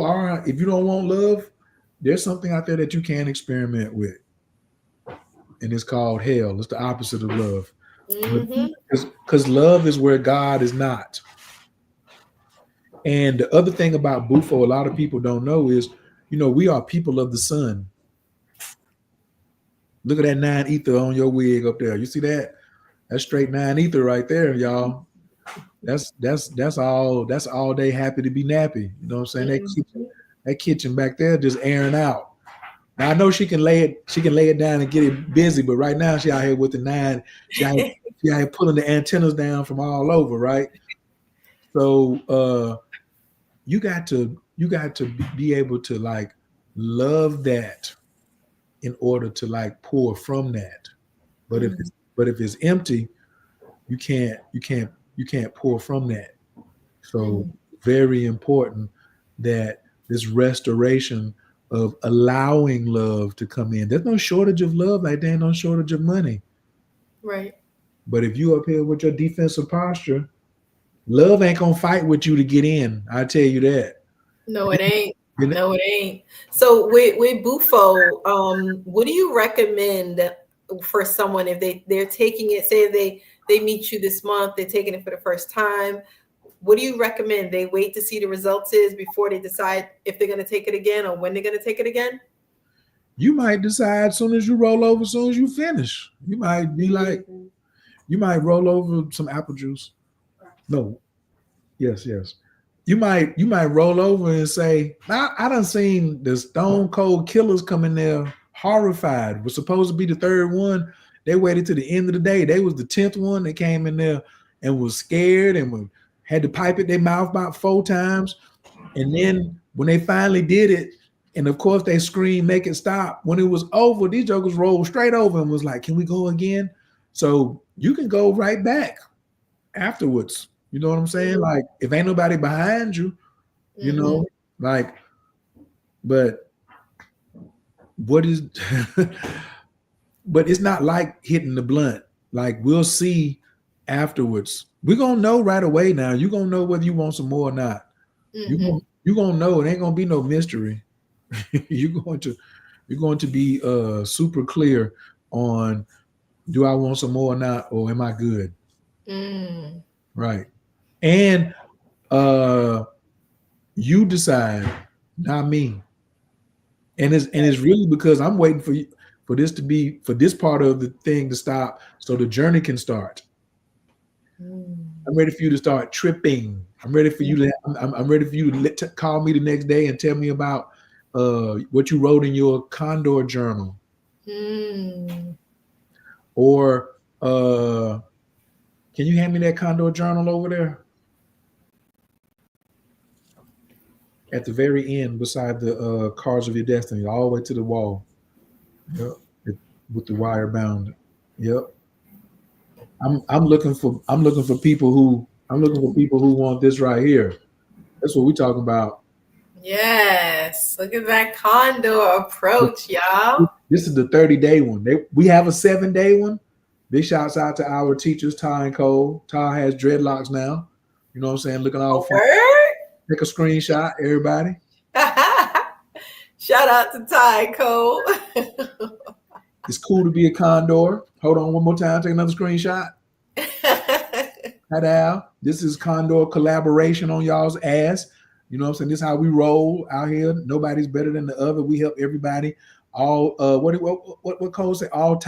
don't want love, there's something out there that you can experiment with, and it's called hell. It's the opposite of love. Because love is where God is not. And the other thing about Bufo, a lot of people don't know is, we are people of the sun. Look at that 9 ether on your wig up there. You see that? That's straight 9 ether right there, y'all. That's all day happy to be nappy. You know what I'm saying? That kitchen back there just airing out. Now I know she can lay it down and get it busy, but right now she out here with the 9. She out here pulling the antennas down from all over, right? So you got to be able to like love that in order to like pour from that. But if it's empty, you can't pour from that. So very important that this restoration of allowing love to come in. There's no shortage of love, like there ain't no shortage of money. Right. But if you up here with your defensive posture, love ain't gonna fight with you to get in. I tell you that. No, it ain't. No, it ain't. So with Bufo, what do you recommend for someone if they're taking it? Say they meet you this month, they're taking it for the first time. What do you recommend? They wait to see the results before they decide if they're going to take it again or when they're going to take it again? You might decide as soon as you roll over, as soon as you finish. You might be like, you might roll over some apple juice. No. Yes. You might roll over and say, I done seen the stone cold killers come in there horrified. Was supposed to be the third one. They waited to the end of the day. They was the 10th one. They came in there and was scared and had to pipe it their mouth about 4 times. And then when they finally did it, and of course they screamed, make it stop. When it was over, these jokers rolled straight over and was like, can we go again? So you can go right back afterwards. You know what I'm saying? Like, if ain't nobody behind you, you know, like, but what is, but it's not like hitting the blunt. Like, we'll see afterwards. We're going to know right away now. You're going to know whether you want some more or not. You're going to know. It ain't going to be no mystery. You're going to be super clear on, do I want some more or not, or am I good? Right. And you decide, not me. And it's really because I'm waiting for this part of the thing to stop so the journey can start. I'm ready for you to start tripping. I'm ready for you to I'm ready for you to call me the next day and tell me about what you wrote in your Condor journal. Or can you hand me that Condor journal over there? At the very end, beside the Cards of Your Destiny, all the way to the wall. Yep. With the wire bound. Yep. I'm looking for people who want this right here. That's what we're talking about. Yes. Look at that Condor approach, y'all. This is the 30-day one. We have a 7-day one. Big shouts out to our teachers, Ty and Cole. Ty has dreadlocks now. You know what I'm saying? Looking all fun. Take a screenshot, everybody. Shout out to Ty and Cole. It's cool to be a condor. Hold on one more time. Take another screenshot. Ta-da. This is Condor collaboration on y'all's ass. You know what I'm saying? This is how we roll out here. Nobody's better than the other. We help everybody. All what Cole say? All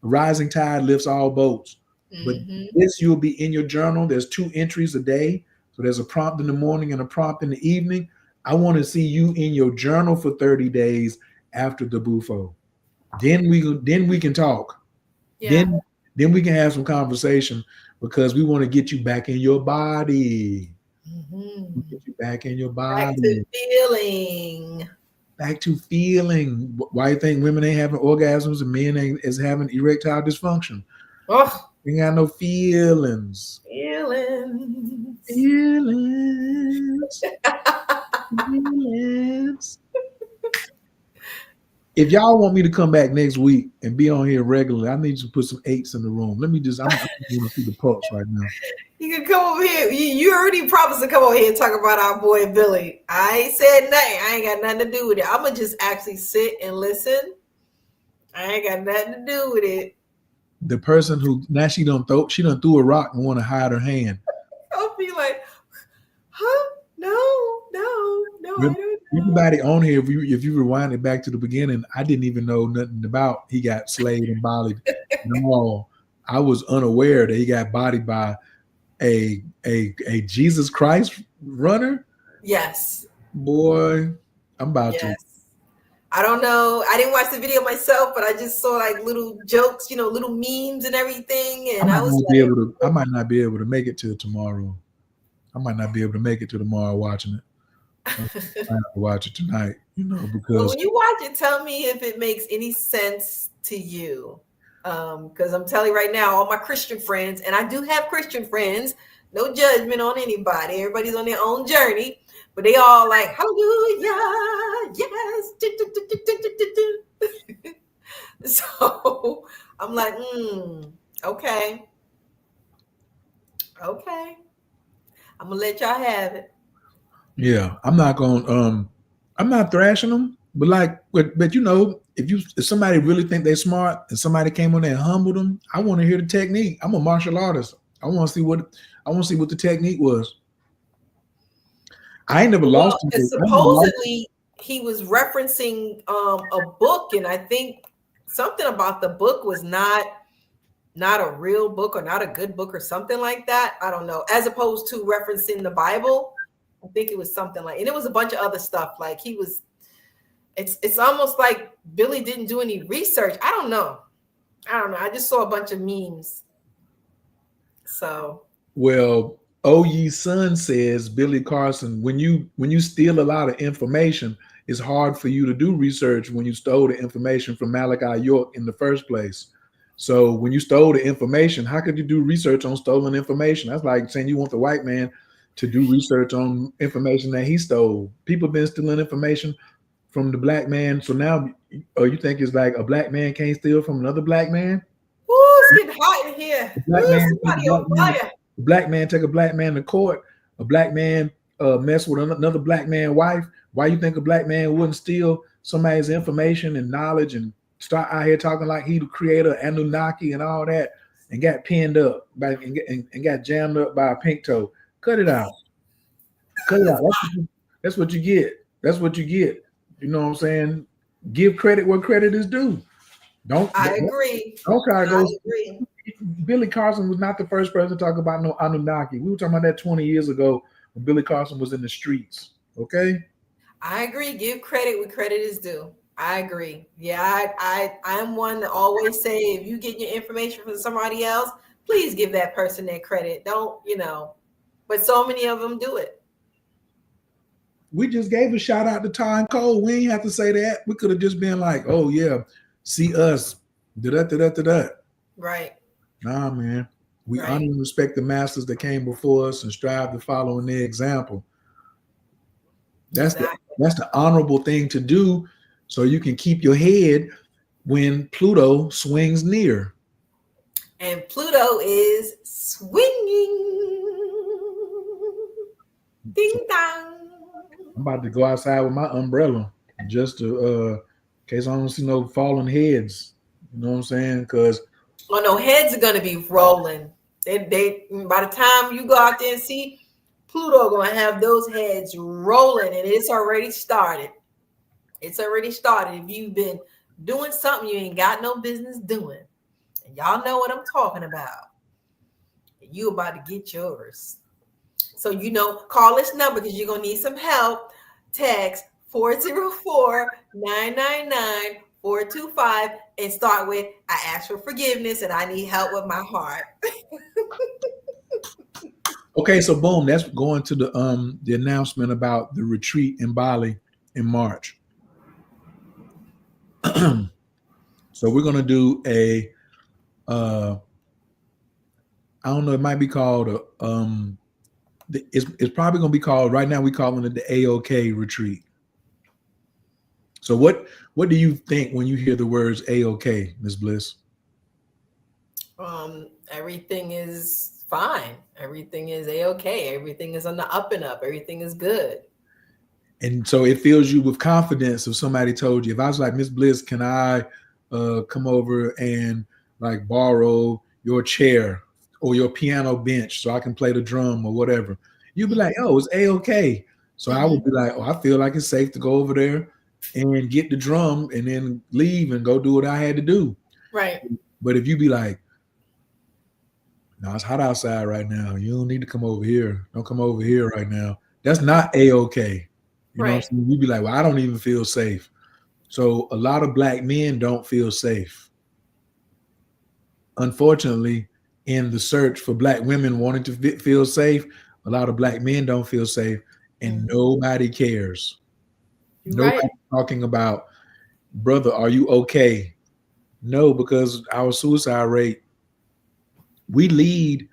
rising tide lifts all boats. But this, you'll be in your journal. There's 2 entries a day. So there's a prompt in the morning and a prompt in the evening. I want to see you in your journal for 30 days after the Bufo. Then we can talk. Yeah. Then we can have some conversation, because we want to get you back in your body. Get you back in your body. Back to feeling. Why you think women ain't having orgasms and men is having erectile dysfunction? Oh, we ain't got no feelings. If y'all want me to come back next week and be on here regularly, I need you to put some 8s in the room. I'm going to see the pulse right now. You can come over here. You already promised to come over here and talk about our boy Billy. I ain't said nothing. I ain't got nothing to do with it. I'm going to just actually sit and listen. I ain't got nothing to do with it. The person who, now she done threw a rock and want to hide her hand. I'll be like, huh? No, I don't know. Everybody on here, if you rewind it back to the beginning, I didn't even know nothing about he got slayed and bodied. No, I was unaware that he got bodied by a Jesus Christ runner. Yes. Boy, I'm about to. I don't know. I didn't watch the video myself, but I just saw like little jokes, little memes and everything. And I might not be able to make it till tomorrow. I might not be able to make it till tomorrow watching it. I have to watch it tonight, because when you watch it, tell me if it makes any sense to you. Because I'm telling you right now, all my Christian friends, and I do have Christian friends, no judgment on anybody. Everybody's on their own journey, but they all like, hallelujah, yes. So I'm like, okay. I'm gonna let y'all have it. Yeah, I'm not thrashing them, but if somebody really think they're smart and somebody came on there and humbled them, I want to hear the technique. I'm a martial artist. I want to see what the technique was. I ain't never lost. Because supposedly he was referencing a book, and I think something about the book was not a real book or not a good book or something like that. I don't know. As opposed to referencing the Bible, I think it was something like, and it was a bunch of other stuff. Like he was. It's almost like Billy didn't do any research. I don't know. I just saw a bunch of memes. So. Well, O.Ye Son says, Billy Carson, when you steal a lot of information, it's hard for you to do research when you stole the information from Malachi York in the first place. So when you stole the information, how could you do research on stolen information? That's like saying you want the white man to do research on information that he stole. People have been stealing information from the black man. So now, you think it's like a black man can't steal from another black man? Ooh, it's getting hot in here. Somebody on fire. A black man take a black man to court. A black man mess with another black man's wife. Why you think a black man wouldn't steal somebody's information and knowledge and start out here talking like he the creator, Anunnaki and all that, and got pinned up and got jammed up by a pink toe? Cut it out. Cut it out. That's what you get. That's what you get. You know what I'm saying? Give credit where credit is due. I agree. Don't try to go. I agree. Billy Carson was not the first person to talk about no Anunnaki. We were talking about that 20 years ago when Billy Carson was in the streets. Okay? I agree. Give credit where credit is due. I agree. Yeah, I'm one to always say, if you get your information from somebody else, please give that person their credit. Don't, but so many of them do it. We just gave a shout out to Ty and Cole. We ain't have to say that. We could have just been like, oh yeah, see us. Da-da-da-da-da-da. Right. Nah, man. We honor and respect the masters that came before us and strive to follow in their example. That's the honorable thing to do, so you can keep your head when Pluto swings near. And Pluto is swinging. Ding dong. I'm about to go outside with my umbrella just to in case I don't see no falling heads. You know what I'm saying? Because no, heads are gonna be rolling. They by the time you go out there and see Pluto, gonna have those heads rolling, and it's already started. It's already started. If you've been doing something you ain't got no business doing, and y'all know what I'm talking about, you about to get yours. So call this number because you're gonna need some help. Text 404-999-425 and start with, I ask for forgiveness and I need help with my heart. Okay, so boom, that's going to the announcement about the retreat in Bali in March. So we're gonna do a I don't know, it might be called it's probably gonna be called, right now we calling it the AOK retreat. So what do you think when you hear the words AOK, Ms. Bliss? Everything is fine. Everything is A-OK. Everything is on the up and up. Everything is good. And so it fills you with confidence if somebody told you, if I was like, Ms. Bliss, can I come over and like borrow your chair or your piano bench so I can play the drum or whatever? You'd be like, oh, it's A-OK. So I would be like, oh, I feel like it's safe to go over there and get the drum and then leave and go do what I had to do. Right. But if you be like, no, it's hot outside right now. You don't need to come over here. Don't come over here right now. That's not A-OK. You know what I'm saying? You'd be like, well, I don't even feel safe. So a lot of black men don't feel safe. Unfortunately, in the search for black women wanting to feel safe, a lot of black men don't feel safe, and nobody cares. Nobody's talking about, brother, are you okay? No, because our suicide rate, we lead,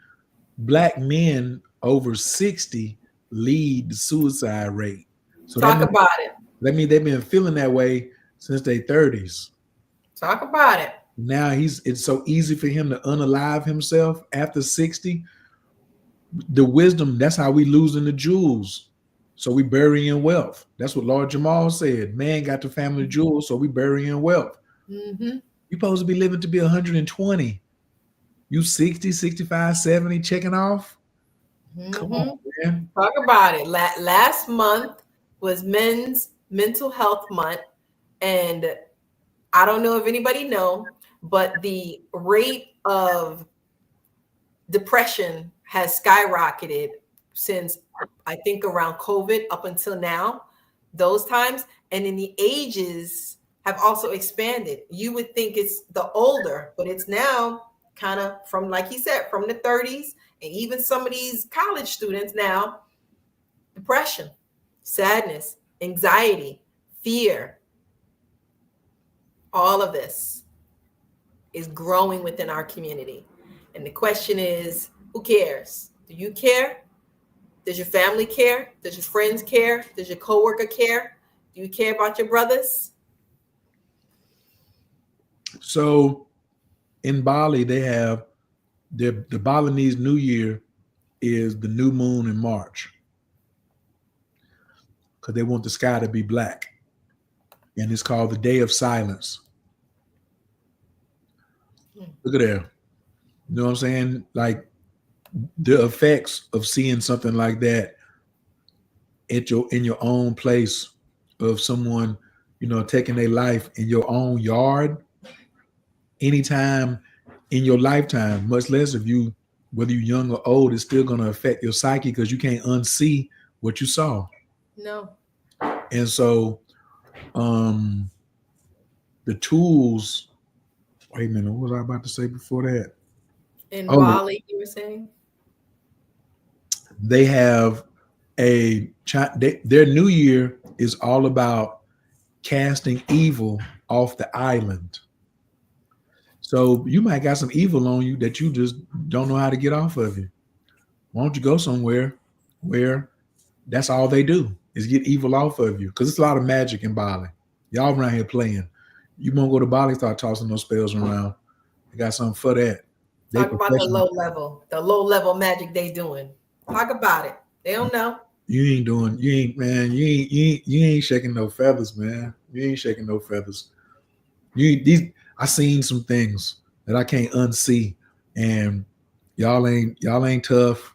black men over 60 lead the suicide rate. So talk about it. That means they've been feeling that way since their 30s. Talk about it. Now it's so easy for him to unalive himself after 60. The wisdom, that's how we losing the jewels. So we burying wealth. That's what Lord Jamal said. Man got the family jewels, so we burying wealth. Mm-hmm. You're supposed to be living to be 120. You 60, 65, 70 checking off? Come on, man. Talk about it. Last month was Men's Mental Health Month, and I don't know if anybody know, but the rate of depression has skyrocketed since I think around COVID up until now, those times. And then the ages have also expanded. You would think it's the older, but it's now kind of from, like he said, from the 30s, and even some of these college students now, depression, sadness, anxiety, fear, all of this is growing within our community. And the question is, who cares? Do you care? Does your family care? Does your friends care? Does your coworker care? Do you care about your brothers? So in Bali, they have the Balinese New Year is the new moon in March because they want the sky to be black. And it's called the Day of Silence. Look at there. You know what I'm saying? Like the effects of seeing something like that in your own place of someone, taking their life in your own yard anytime in your lifetime, much less if you, whether you're young or old, it's still going to affect your psyche because you can't unsee what you saw. No. And so the tools, wait a minute, what was I about to say before that? In Bali, you were saying? They have their New Year is all about casting evil off the island. So you might got some evil on you that you just don't know how to get off of you. Why don't you go somewhere where that's all they do is get evil off of you? Because it's a lot of magic in Bali. Y'all around here playing. You won't go to Bali, start tossing those spells around. They got something for that. Talk about the low level magic they doing. Talk about it. They don't know. You ain't shaking no feathers, man. You ain't shaking no feathers. I seen some things that I can't unsee, and y'all ain't tough.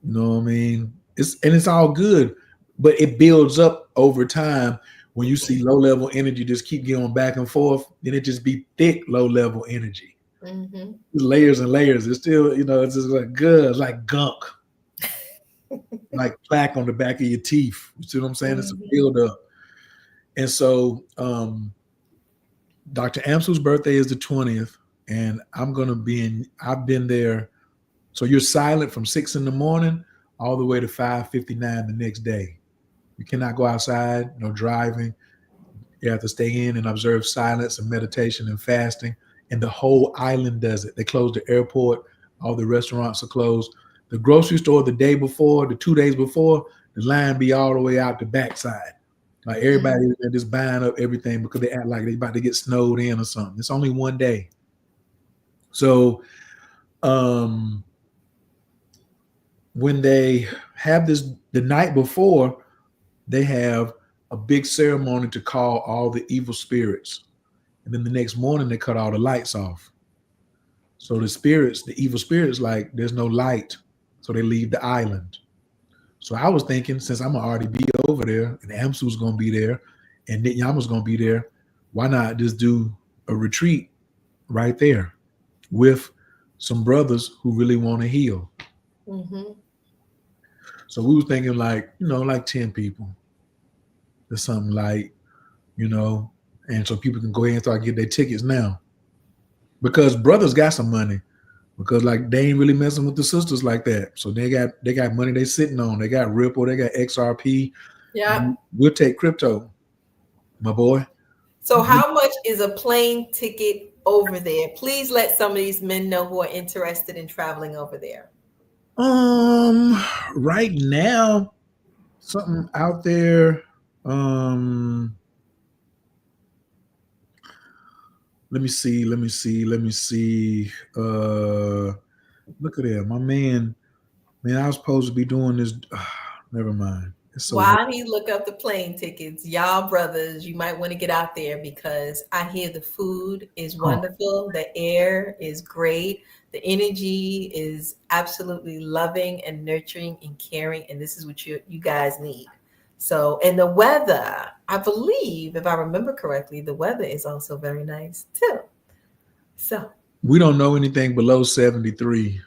You know what I mean? It's all good, but it builds up over time. When you see low level energy just keep going back and forth, then it just be thick low level energy. Mm-hmm. Layers and layers. It's still, it's just like good, it's like gunk, like plaque on the back of your teeth. You see what I'm saying? Mm-hmm. It's a build up. And so Dr. Amsu's birthday is the 20th, and I've been there. So you're silent from 6 a.m. all the way to 5:59 the next day. You cannot go outside, no driving. You have to stay in and observe silence and meditation and fasting. And the whole island does it. They close the airport. All the restaurants are closed. The grocery store the day before, the 2 days before, the line be all the way out the backside. Like everybody just buying up everything because they act like they about to get snowed in or something. It's only one day. So when they have this, the night before, they have a big ceremony to call all the evil spirits. And then the next morning, they cut all the lights off. So the evil spirits, like, there's no light. So they leave the island. So I was thinking, since I'm going to already be over there, and Amsu's going to be there, and Nityama's going to be there, why not just do a retreat right there with some brothers who really want to heal? Mm-hmm. So we were thinking like 10 people or something like, and so people can go ahead and start getting their tickets now. Because brothers got some money. Because like they ain't really messing with the sisters like that. So they got money they sitting on. They got Ripple, they got XRP. Yeah. We'll take crypto, my boy. So how much is a plane ticket over there? Please let some of these men know who are interested in traveling over there. Right now, something out there. Let me see. Look at that. My man, I was supposed to be doing this. Never mind. So while he look up the plane tickets, y'all brothers, you might want to get out there because I hear the food is wonderful, the air is great, the energy is absolutely loving and nurturing and caring, and this is what you guys need. So, and the weather, I believe, if I remember correctly, the weather is also very nice too. So we don't know anything below 73,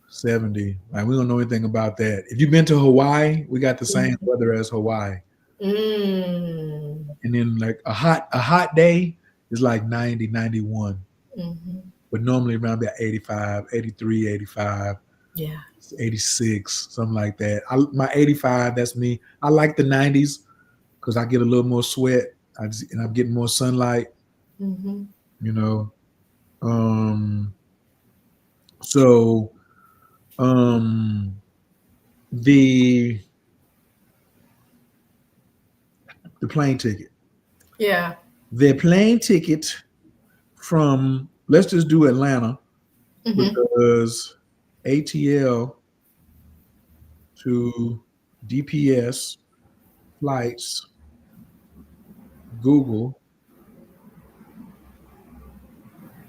70. Like, we don't know anything about that. If you've been to Hawaii, we got the same weather as Hawaii. Mm. And then like a hot day is like 90, 91. But normally around about 85, 83, 85. Yeah. 86, something like that. My 85, that's me. I like the 90s because I get a little more sweat and I'm getting more sunlight, you know. So the plane ticket. Yeah. The plane ticket from, let's just do Atlanta, because ATL to DPS flights, Google,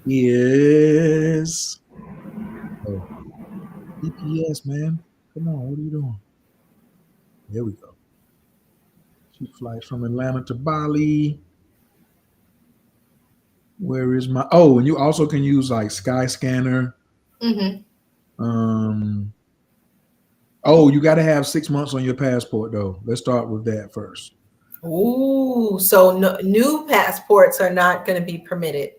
is DPS, man. Come on, what are you doing? There we go. Cheap flights from Atlanta to Bali. Where is my? Oh, and you also can use like Skyscanner. Oh, you got to have 6 months on your passport, though. Let's start with that first. Ooh, so no, new passports are not going to be permitted.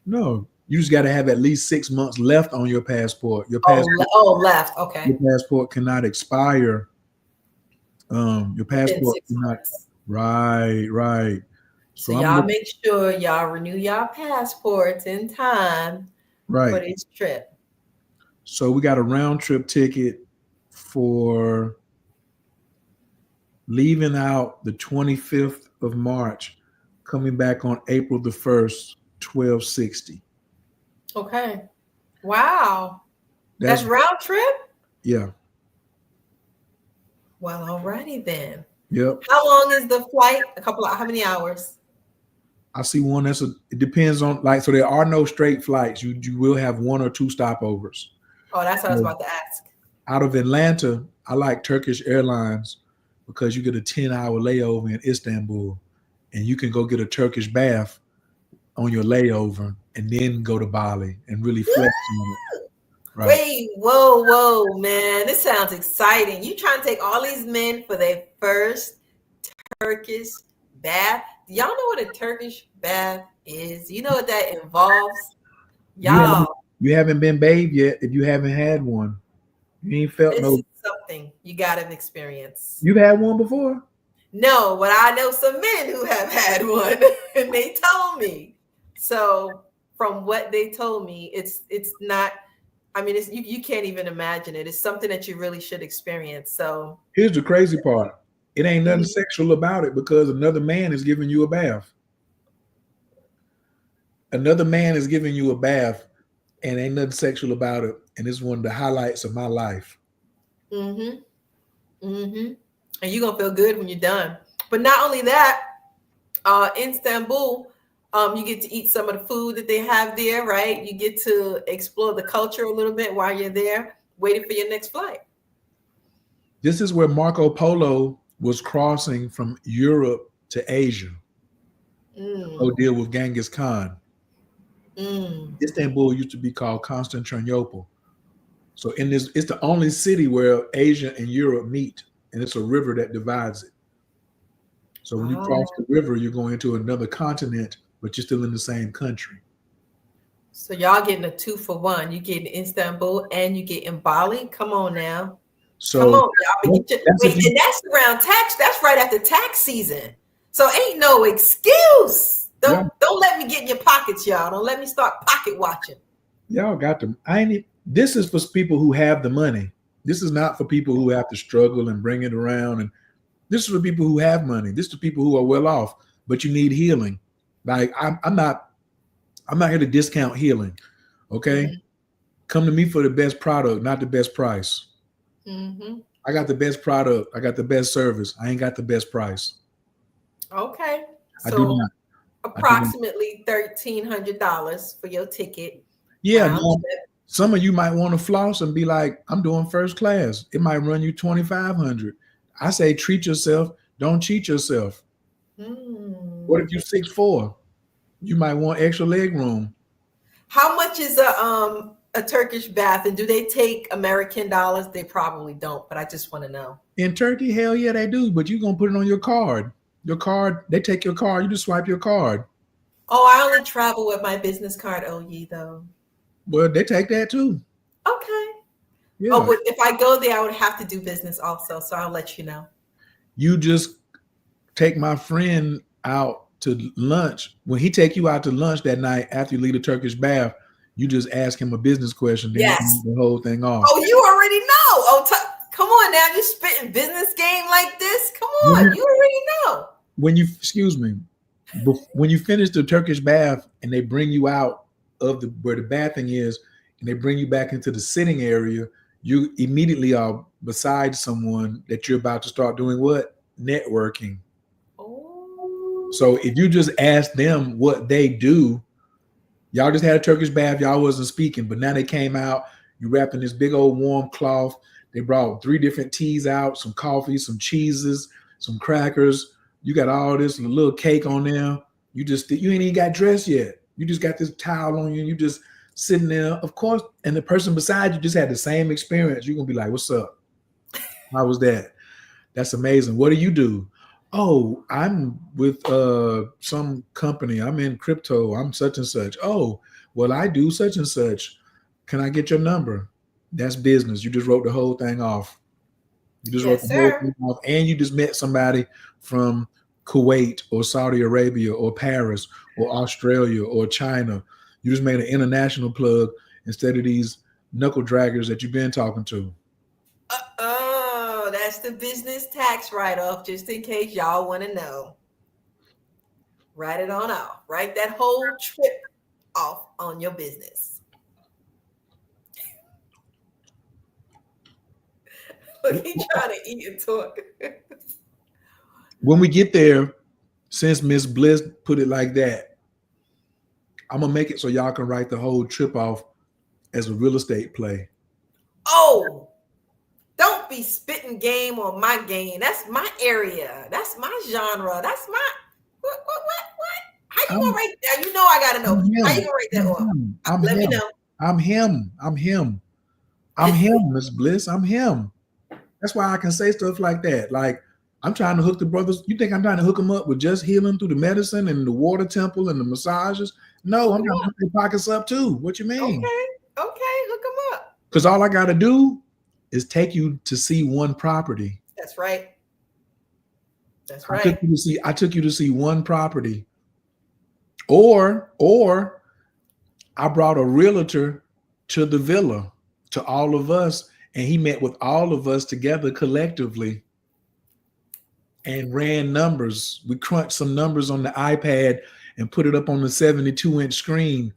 No, you just got to have at least 6 months left on your passport. Your passport, left. Okay. Your passport cannot expire. Your passport cannot. Right. So y'all make sure y'all renew y'all passports in time for this trip. So we got a round trip ticket for leaving out the 25th of March, coming back on April the 1st, 1260. Okay. Wow. That's round trip? Yeah. Well, alrighty then. Yep. How long is the flight? How many hours? I see one it depends on, like, so there are no straight flights. You will have one or two stopovers. Oh, that's what I was about to ask. Out of Atlanta, I like Turkish Airlines because you get a 10-hour layover in Istanbul and you can go get a Turkish bath on your layover and then go to Bali and really flex on it. Right. Wait, whoa, man. This sounds exciting. You trying to take all these men for their first Turkish bath? Do y'all know what a Turkish bath is? You know what that involves? Y'all. You haven't been bathed yet if you haven't had one. You ain't felt this is something you gotta experience. You've had one before? No, but I know some men who have had one and they told me. So from what they told me, it's not, I mean, you can't even imagine it. It's something that you really should experience. So here's the crazy part. It ain't nothing sexual about it because another man is giving you a bath. Another man is giving you a bath and ain't nothing sexual about it. And it's one of the highlights of my life. And you're going to feel good when you're done. But not only that, in Istanbul, you get to eat some of the food that they have there, right? You get to explore the culture a little bit while you're there, waiting for your next flight. This is where Marco Polo was crossing from Europe to Asia. Go deal with Genghis Khan. Istanbul used to be called Constantinople. So it's the only city where Asia and Europe meet, and it's a river that divides it. So when you cross the river, you're going into another continent, but you're still in the same country. So y'all getting a 2-for-1. You get in Istanbul and you get in Bali. Come on now. So come on, y'all. And that's around tax. That's right after tax season. So ain't no excuse. Don't let me get in your pockets, y'all. Don't let me start pocket watching. Y'all got them. This is for people who have the money. This is not for people who have to struggle and bring it around. And this is for people who have money. This is for people who are well off, but you need healing. Like I'm not here to discount healing. Okay. Come to me for the best product, not the best price. I I got the best product. I got the best service. I ain't got the best price. Okay. I do So not. approximately $1,300 for your ticket. Yeah. round No, trip. some of you might want to floss and be like, I'm doing first class. It might run you $2,500. I say treat yourself. Don't cheat yourself. What if you're 6'4"? You might want extra leg room. How much is a Turkish bath, and do they take American dollars? They probably don't, but I just want to know. In Turkey, hell yeah, they do. But you're gonna put it on your card. Your card, they take your card. You just swipe your card. Oh, I only travel with my business card, OE, though. Well, they take that too. Okay. Yeah. Oh, but if I go there, I would have to do business also, so I'll let you know. You just take my friend out to lunch. When he take you out to lunch that night after you leave the Turkish bath, you just ask him a business question. Then Yes. you the whole thing off. Oh, you already know. Oh, come on now. You spitting business game like this? Come on. You already know. When you, excuse me, when you finish the Turkish bath and they bring you out of where the bathing is and they bring you back into the sitting area, you immediately are beside someone that you're about to start doing what? Networking. Oh. So if you just ask them what they do, y'all just had a Turkish bath, y'all wasn't speaking, but now they came out, you wrapped in this big old warm cloth. They brought 3 different teas out, some coffee, some cheeses, some crackers. You got all this little cake on there. You ain't even got dressed yet. You just got this towel on you. You just sitting there, of course. And the person beside you just had the same experience. You're gonna be like, "What's up? How was that? That's amazing. What do you do?" "Oh, I'm with some company. I'm in crypto. I'm such and such." "Oh, well, I do such and such. Can I get your number?" That's business. You just wrote the whole thing off. You just wrote the whole thing off, and you just met somebody from Kuwait or Saudi Arabia or Paris or Australia or China. You just made an international plug instead of these knuckle draggers that you've been talking to. Oh, that's the business tax write-off, just in case y'all want to know. Write it on off. Write that whole trip off on your business. Look, he trying to eat and talk. When we get there, since Miss Bliss put it like that, I'm gonna make it so y'all can write the whole trip off as a real estate play. Oh, don't be spitting game on my game. That's my area. That's my genre. That's my what? How you gonna write that? You know I gotta know. How you gonna write that off? Let me know. I'm him, Miss Bliss. I'm him. That's why I can say stuff like that. Like, I'm trying to hook the brothers. You think I'm trying to hook them up with just healing through the medicine and the water temple and the massages? No, I'm trying to hook their pockets up too. What you mean? Okay, hook them up. Because all I got to do is take you to see one property. That's right. That's right. I took you to see one property. Or I brought a realtor to the villa, to all of us, and he met with all of us together collectively and ran numbers. We crunched some numbers on the iPad and put it up on the 72-inch screen.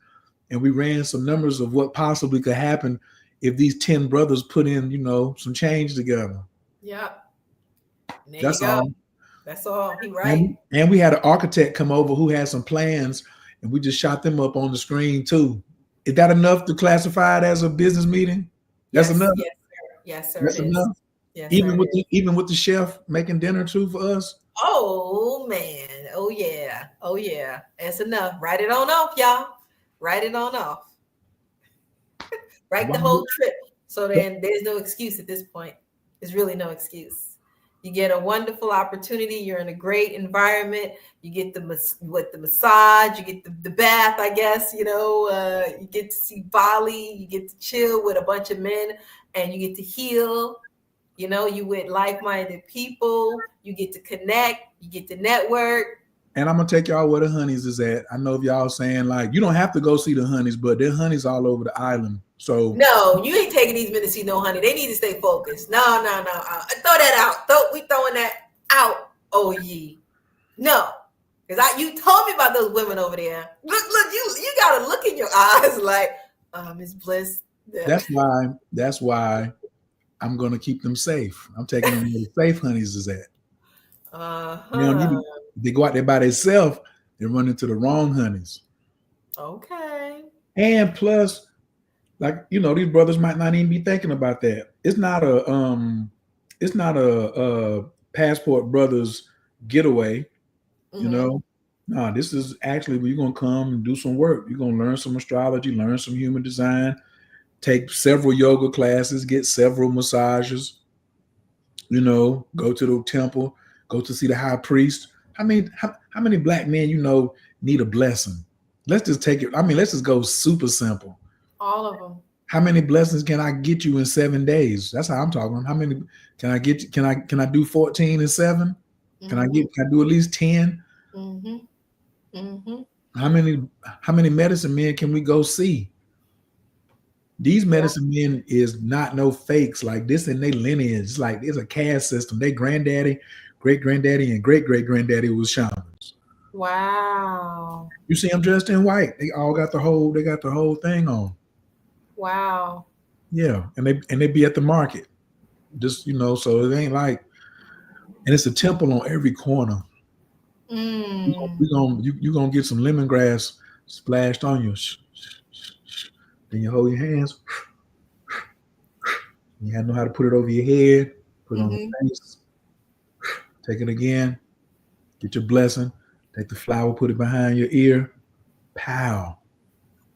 And we ran some numbers of what possibly could happen if these 10 brothers put in, some change together. Yeah. That's all. That's all. He right. And we had an architect come over who had some plans, and we just shot them up on the screen too. Is that enough to classify it as a business meeting? That's enough. Yes, sir. That's enough. Yes, even with the chef making dinner too for us. Oh man. Oh yeah. That's enough. Write it on off, y'all. Write it on off. Write the whole trip. So then there's no excuse at this point. There's really no excuse. You get a wonderful opportunity. You're in a great environment. You get the massage. You get the bath, I guess. You get to see Bali. You get to chill with a bunch of men, and you get to heal. You with like-minded people. You get to connect. You get to network. And I'm gonna take y'all where the honeys is at. I know if y'all saying like you don't have to go see the honeys, but there are honeys all over the island. So no, you ain't taking these men to see no honey. They need to stay focused. No. Throw that out. We throwing that out. Oh ye. No. Because you told me about those women over there. Look, you got a look in your eyes like, Miss Bliss. Yeah. That's why I'm going to keep them safe. I'm taking them where the safe honeys is at. Uh-huh. They go out there by themselves, they run into the wrong honeys. Okay. And plus, like, these brothers might not even be thinking about that. It's not a Passport Brothers getaway, No, this is actually where you're gonna come and do some work. You're gonna learn some astrology, learn some human design, take several yoga classes, get several massages, go to the temple, go to see the high priest. How many black men need a blessing? Let's just take it. Let's just go super simple. All of them. How many blessings can I get you in 7 days? That's how I'm talking. How many can I get? Can I do 14 in 7? Can I do at least 10? How many medicine men can we go see? These medicine men is not no fakes like this in their lineage. It's like it's a caste system. They granddaddy, great granddaddy, and great great granddaddy was shamans. Wow. You see them dressed in white. They all got the whole thing on. Wow. Yeah, and they be at the market. Just so it ain't like, and it's a temple on every corner. You're gonna get some lemongrass splashed on you. Then you hold your hands. You have to know how to put it over your head, put it on the face. Take it again. Get your blessing. Take the flower, put it behind your ear. Pow.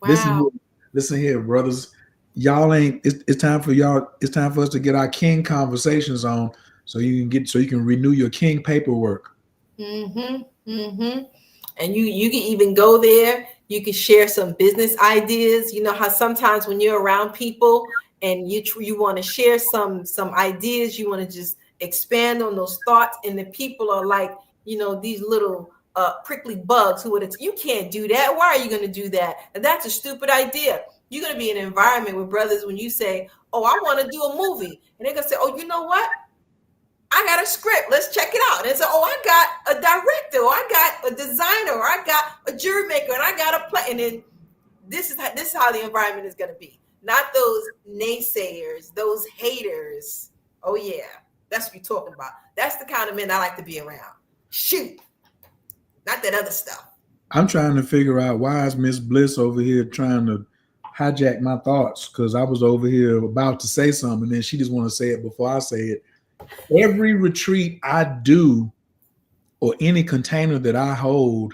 Wow. Listen here, brothers. Y'all ain't. It's time for y'all. It's time for us to get our king conversations on, so you can renew your king paperwork. And you can even go there. You can share some business ideas. You know how sometimes when you're around people and you want to share some ideas, you want to just expand on those thoughts, and the people are like, these little prickly bugs you can't do that. Why are you going to do that? And that's a stupid idea. You're going to be in an environment with brothers when you say, oh, I want to do a movie. And they're going to say, oh, you know what? I got a script. Let's check it out. And so, oh, I got a director, or I got a designer, or I got a jury maker, and I got a play. And then this is how the environment is going to be. Not those naysayers, those haters. Oh, yeah. That's what you're talking about. That's the kind of men I like to be around. Shoot. Not that other stuff. I'm trying to figure out why is Miss Bliss over here trying to hijack my thoughts, because I was over here about to say something, and then she just want to say it before I say it. Every retreat I do or any container that I hold,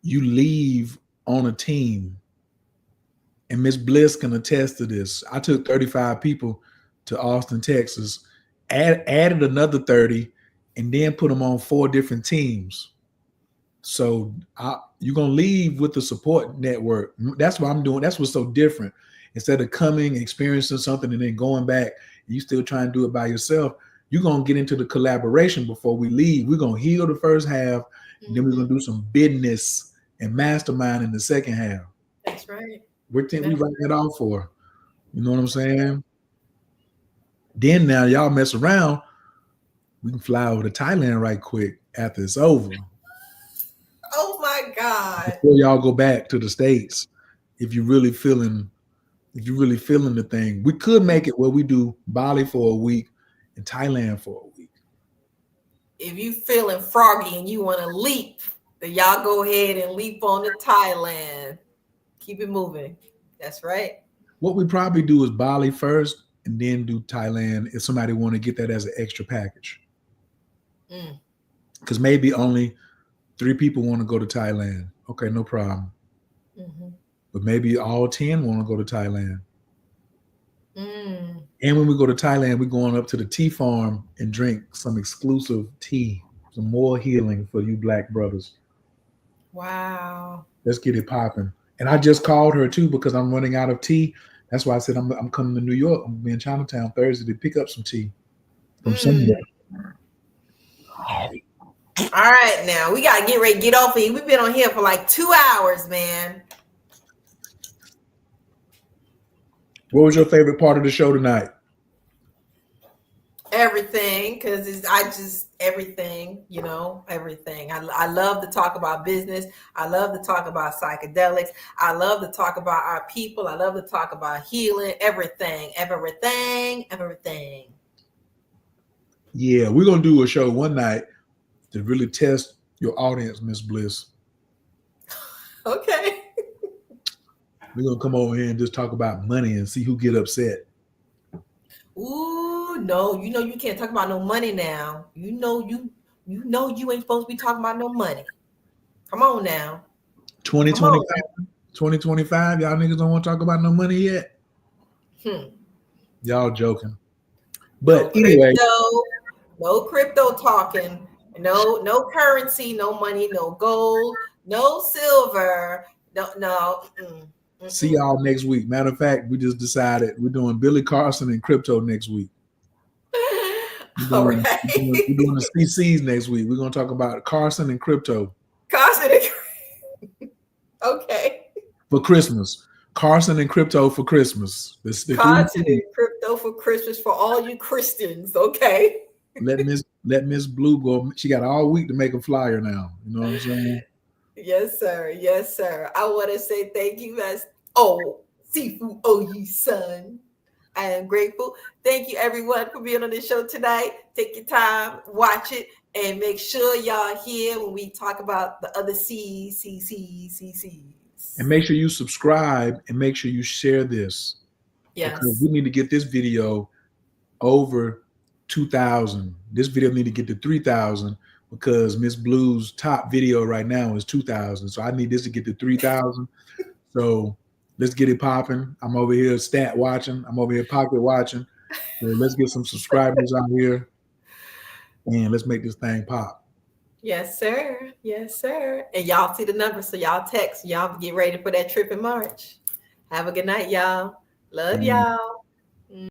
you leave on a team. And Miss Bliss can attest to this. I took 35 people to Austin, Texas, added another 30, and then put them on 4 different teams. So you're going to leave with the support network. That's what I'm doing. That's what's so different. Instead of coming, experiencing something, and then going back, and you still trying to do it by yourself, you're going to get into the collaboration before we leave. We're going to heal the first half, and then we're going to do some business and mastermind in the second half. That's right. We write that off for. You know what I'm saying? Then now y'all mess around, we can fly over to Thailand right quick after it's over. Oh my God. Before y'all go back to the States, if you're really feeling the thing. We could make it where we do Bali for a week and Thailand for a week. If you feeling froggy and you want to leap, then y'all go ahead and leap on to Thailand. Keep it moving. That's right. What we probably do is Bali first and then do Thailand if somebody want to get that as an extra package. Because maybe only 3 people want to go to Thailand. Okay, no problem. But maybe all 10 want to go to Thailand. And when we go to Thailand, we're going up to the tea farm and drink some exclusive tea, some more healing for you black brothers. Wow. Let's get it popping. And I just called her too because I'm running out of tea. That's why I said I'm coming to New York. I'm going to be in Chinatown Thursday to pick up some tea from somewhere. All right, now we got to get ready to get off here. We've been on here for like 2 hours, man. What was your favorite part of the show tonight? everything because I just everything, everything. I love to talk about business. I love to talk about psychedelics. I love to talk about our people. I love to talk about healing, everything. Yeah, we're gonna do a show one night to really test your audience, Miss Bliss. Okay. We're gonna come over here and just talk about money and see who get upset. Ooh, no, you can't talk about no money now. You know you ain't supposed to be talking about no money. Come on now. 2025, y'all niggas don't want to talk about no money yet. Y'all joking. But anyway, no crypto talking, no currency, no money, no gold, no silver, no. See y'all next week. Matter of fact, we just decided we're doing Billy Carson and crypto next week. All right. We're doing the CCs next week. We're going to talk about Carson and crypto. Okay. For Christmas. Carson and crypto for Christmas. Carson and crypto for Christmas for all you Christians. Okay. Let Miss Blue go. She got all week to make a flyer now. You know what I'm saying? Yes, sir. Yes, sir. I want to say thank you, Sifu Oyi son. I am grateful. Thank you, everyone, for being on the show tonight. Take your time, watch it, and make sure y'all hear when we talk about the other C's. And make sure you subscribe and make sure you share this. Yes. Because we need to get this video over 2,000. This video need to get to 3,000 because Miss Blue's top video right now is 2,000. So I need this to get to 3,000. So let's get it popping. I'm over here stat watching. I'm over here pocket watching. So let's get some subscribers out here and let's make this thing pop. Yes, sir. Yes, sir. And y'all see the numbers, so y'all text. Y'all get ready for that trip in March. Have a good night, y'all. Love y'all.